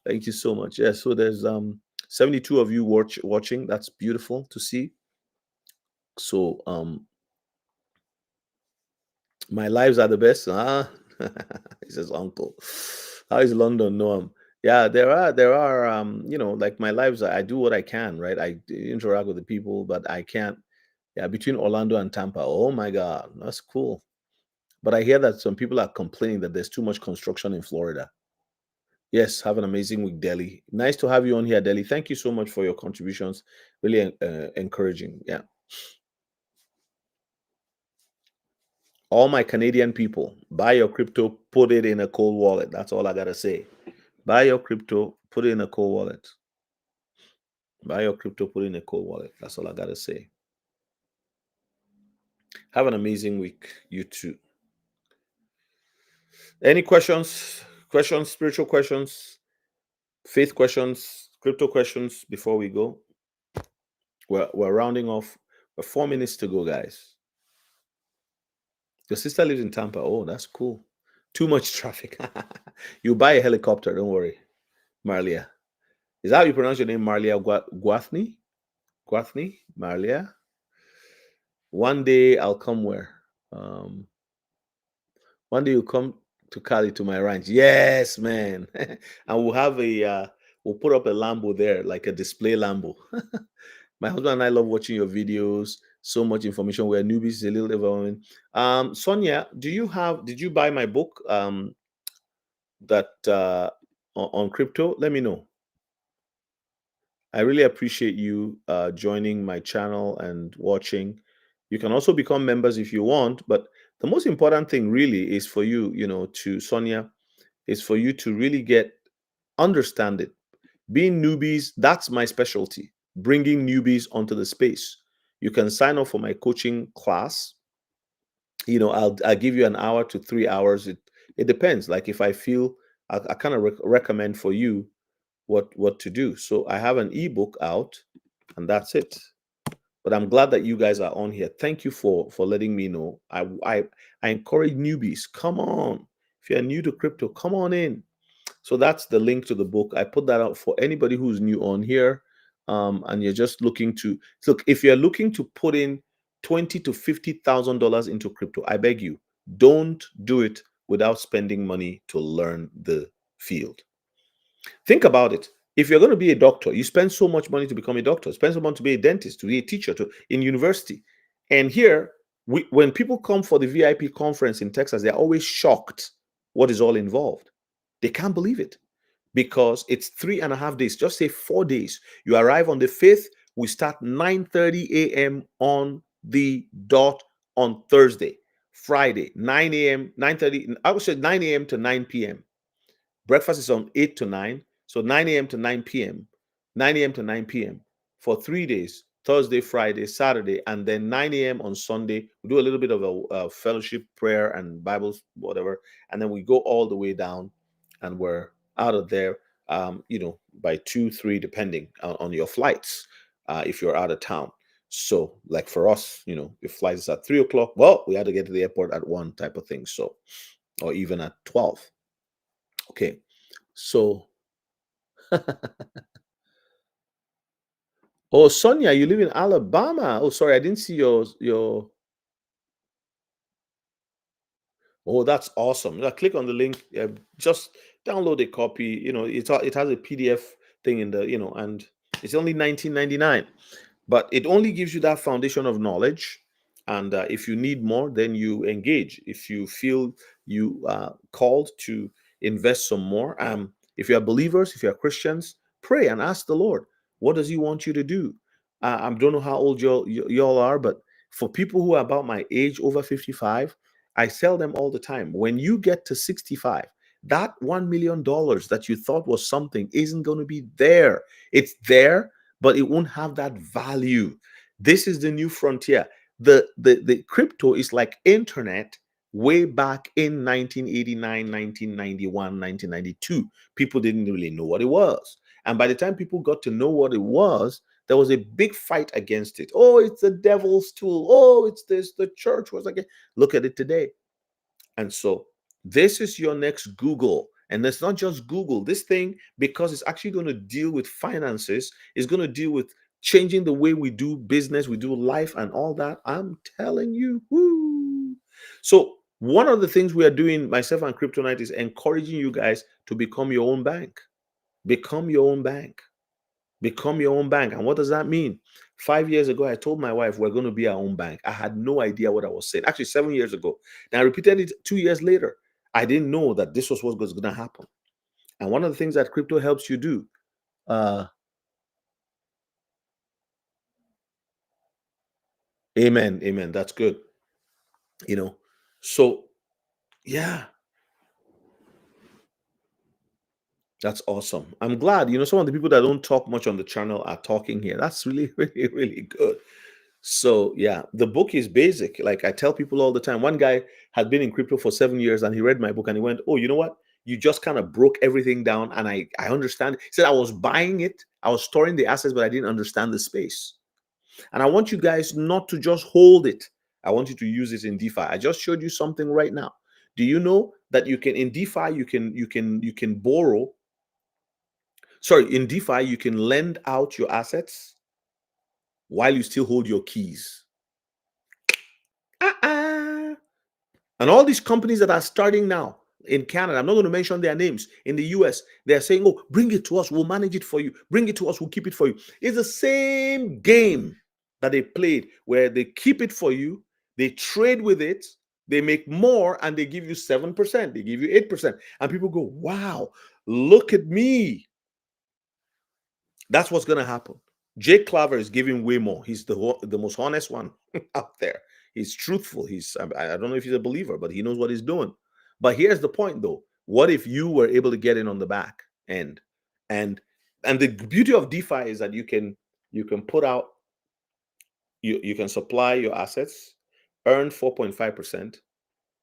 S1: Thank you so much. Yeah, so there's 72 of you watching. That's beautiful to see. So my lives are the best, huh? He says, uncle. How is London, Noam? Yeah, there are like my lives, I do what I can, right? I interact with the people, but I can't. Yeah, between Orlando and Tampa. Oh my God, that's cool. But I hear that some people are complaining that there's too much construction in Florida. Yes, have an amazing week, Delhi. Nice to have you on here, Delhi. Thank you so much for your contributions. Really encouraging. Yeah. All my Canadian people, buy your crypto, put it in a cold wallet. That's all I got to say. Buy your crypto, put it in a cold wallet. Buy your crypto, put it in a cold wallet. That's all I got to say. Have an amazing week, you too. Any questions? Questions, spiritual questions, faith questions, crypto questions before we go? We're rounding off. We're 4 minutes to go, guys. Your sister lives in Tampa. Oh, that's cool. Too much traffic. You buy a helicopter. Don't worry, Marlia. Is that how you pronounce your name, Marlia Guathny? Guathny? Marlia? One day I'll come where? One day you'll come to Cali to my ranch. Yes, man. And we'll have we'll put up a Lambo there, like a display Lambo. My husband and I love watching your videos. So much information. We're newbies, a little overwhelming. Sonia, did you buy my book that on crypto? Let me know. I really appreciate you joining my channel and watching. You can also become members if you want, but the most important thing really is for you, to Sonia, is for you to really understand it. Being newbies, that's my specialty, bringing newbies onto the space. You can sign up for my coaching class. I'll give you an hour to 3 hours. It depends. Like if I feel, I kind of recommend for you what to do. So I have an ebook out, and that's it. But I'm glad that you guys are on here. Thank you for letting me know. I encourage newbies. Come on. If you're new to crypto, come on in. So that's the link to the book. I put that out for anybody who's new on here, and you're just looking to look. If you're looking to put in $20,000 to $50,000 into crypto, I beg you, don't do it without spending money to learn the field. Think about it. If you're going to be a doctor, you spend so much money to become a doctor, spend so much to be a dentist, to be a teacher, in university. And here, when people come for the VIP conference in Texas, they're always shocked what is all involved. They can't believe it because it's 3.5 days. Just say 4 days. You arrive on the 5th. We start 9:30 a.m. on the dot on Thursday. Friday, 9 a.m., 9:30. I would say 9 a.m. to 9 p.m. Breakfast is on 8 to 9. So 9 a.m. to 9 p.m. 9 a.m. to 9 p.m. for 3 days, Thursday, Friday, Saturday, and then 9 a.m. on Sunday. We do a little bit of a fellowship prayer and Bibles, whatever. And then we go all the way down and we're out of there, by 2, 3, depending on your flights, if you're out of town. So like for us, if flight is at 3 o'clock, well, we had to get to the airport at 1 type of thing. So, or even at 12. Okay. So, oh, Sonia, you live in Alabama. Oh, sorry, I didn't see your. Oh, that's awesome. Click on the link. Just download a copy. It has a PDF thing in the, and it's only $19.99. But it only gives you that foundation of knowledge. And if you need more, then you engage. If you feel you are called to invest some more, if you are believers, if you are Christians, pray and ask the Lord, what does He want you to do? I don't know how old y'all are, but for people who are about my age, over 55, I tell them all the time, when you get to 65, that $1 million that you thought was something isn't going to be there. It's there, but it won't have that value. This is the new frontier. The crypto is like internet way back in 1989, 1991, 1992. People didn't really know what it was. And by the time people got to know what it was, there was a big fight against it. Oh, it's the devil's tool. Oh, it's this. The church was like, look at it today. And so this is your next Google. And it's not just Google. This thing, because it's actually going to deal with finances, is going to deal with changing the way we do business, we do life and all that. I'm telling you. Woo. So one of the things we are doing, myself and Kryptonite, is encouraging you guys to become your own bank. Become your own bank. Become your own bank. And what does that mean? 5 years ago, I told my wife we're going to be our own bank. I had no idea what I was saying. Actually, 7 years ago. Then I repeated it 2 years later. I didn't know that this was what was going to happen. And one of the things that crypto helps you do, amen. That's good. So yeah, that's awesome. I'm glad, some of the people that don't talk much on the channel are talking here. That's really, really, really good. So yeah, the book is basic. Like I tell people all the time, one guy had been in crypto for 7 years and he read my book and he went, oh, you know what? You just kind of broke everything down. And I understand. He said, I was buying it. I was storing the assets, but I didn't understand the space. And I want you guys not to just hold it. I want you to use it in DeFi. I just showed you something right now. Do you know that you can, in DeFi, you can borrow. Sorry, in DeFi, you can lend out your assets while you still hold your keys. And all these companies that are starting now in Canada, I'm not going to mention their names, in the US, they're saying, oh, bring it to us, we'll manage it for you. Bring it to us, we'll keep it for you. It's the same game that they played where they keep it for you, they trade with it, they make more, and they give you 7%, they give you 8%. And people go, wow, look at me. That's what's going to happen. Jake Claver is giving way more. He's the most honest one out there. He's truthful. I don't know if he's a believer, but he knows what he's doing. But here's the point, though. What if you were able to get in on the back end? And the beauty of DeFi is that you can put out, you can supply your assets, earn 4.5%,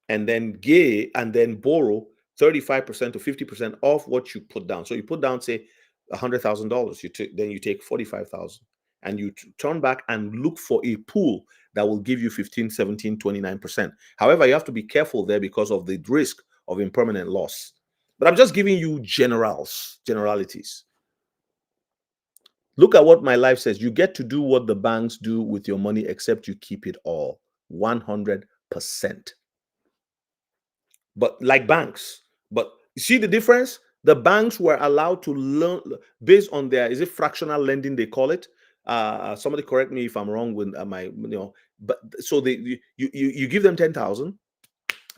S1: and then borrow 35% to 50% off what you put down. So you put down, say, $100,000. Then you take 45,000, and you turn back and look for a pool that will give you 15, 17, 29%. However, you have to be careful there because of the risk of impermanent loss. But I'm just giving you generalities. Look at what my life says. You get to do what the banks do with your money, except you keep it all 100%. But like banks, but you see the difference? The banks were allowed to learn based on their, is it fractional lending they call it? Somebody correct me if I'm wrong with my, but so you give them 10,000,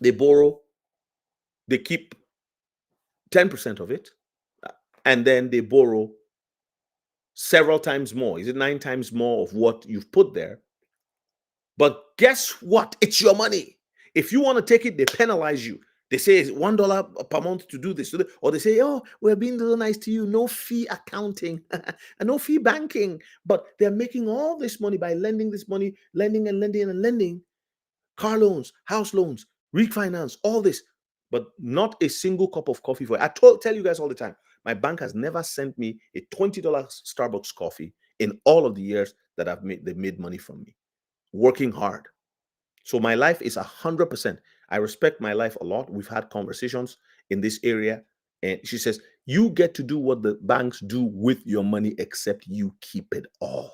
S1: they borrow, they keep 10% of it, and then they borrow several times more. Is it 9 times more of what you've put there? But guess what? It's your money. If you want to take it, they penalize you. They say it's $1 per month to do this, or they say, oh, we're being a little nice to you, no fee accounting and no fee banking. But they're making all this money by lending this money, lending and lending and lending, car loans, house loans, refinance, all this, but not a single cup of coffee for it. I tell you guys all the time, my bank has never sent me a $20 Starbucks coffee in all of the years that they've made money from me, working hard. So my life is 100%. I respect my life a lot. We've had conversations in this area. And she says, you get to do what the banks do with your money, except you keep it all.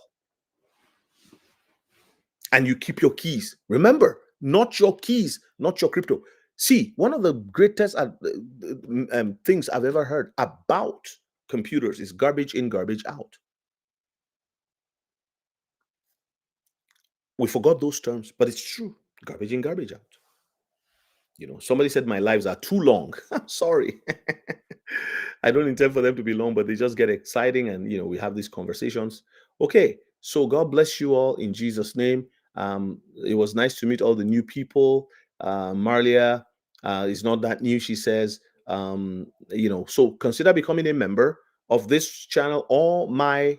S1: And you keep your keys. Remember, not your keys, not your crypto. See, one of the greatest things I've ever heard about computers is garbage in, garbage out. We forgot those terms, but it's true. Garbage in, garbage out. Somebody said my lives are too long. I'm sorry. I don't intend for them to be long, but they just get exciting, and we have these conversations. Okay, so God bless you all in Jesus' name. It was nice to meet all the new people. Marlia is not that new, she says. So consider becoming a member of this channel or my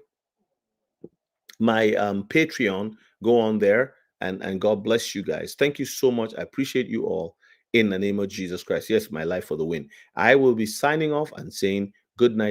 S1: Patreon. Go on there, and God bless you guys. Thank you so much. I appreciate you all. In the name of Jesus Christ. Yes, my life for the win. I will be signing off and saying good night.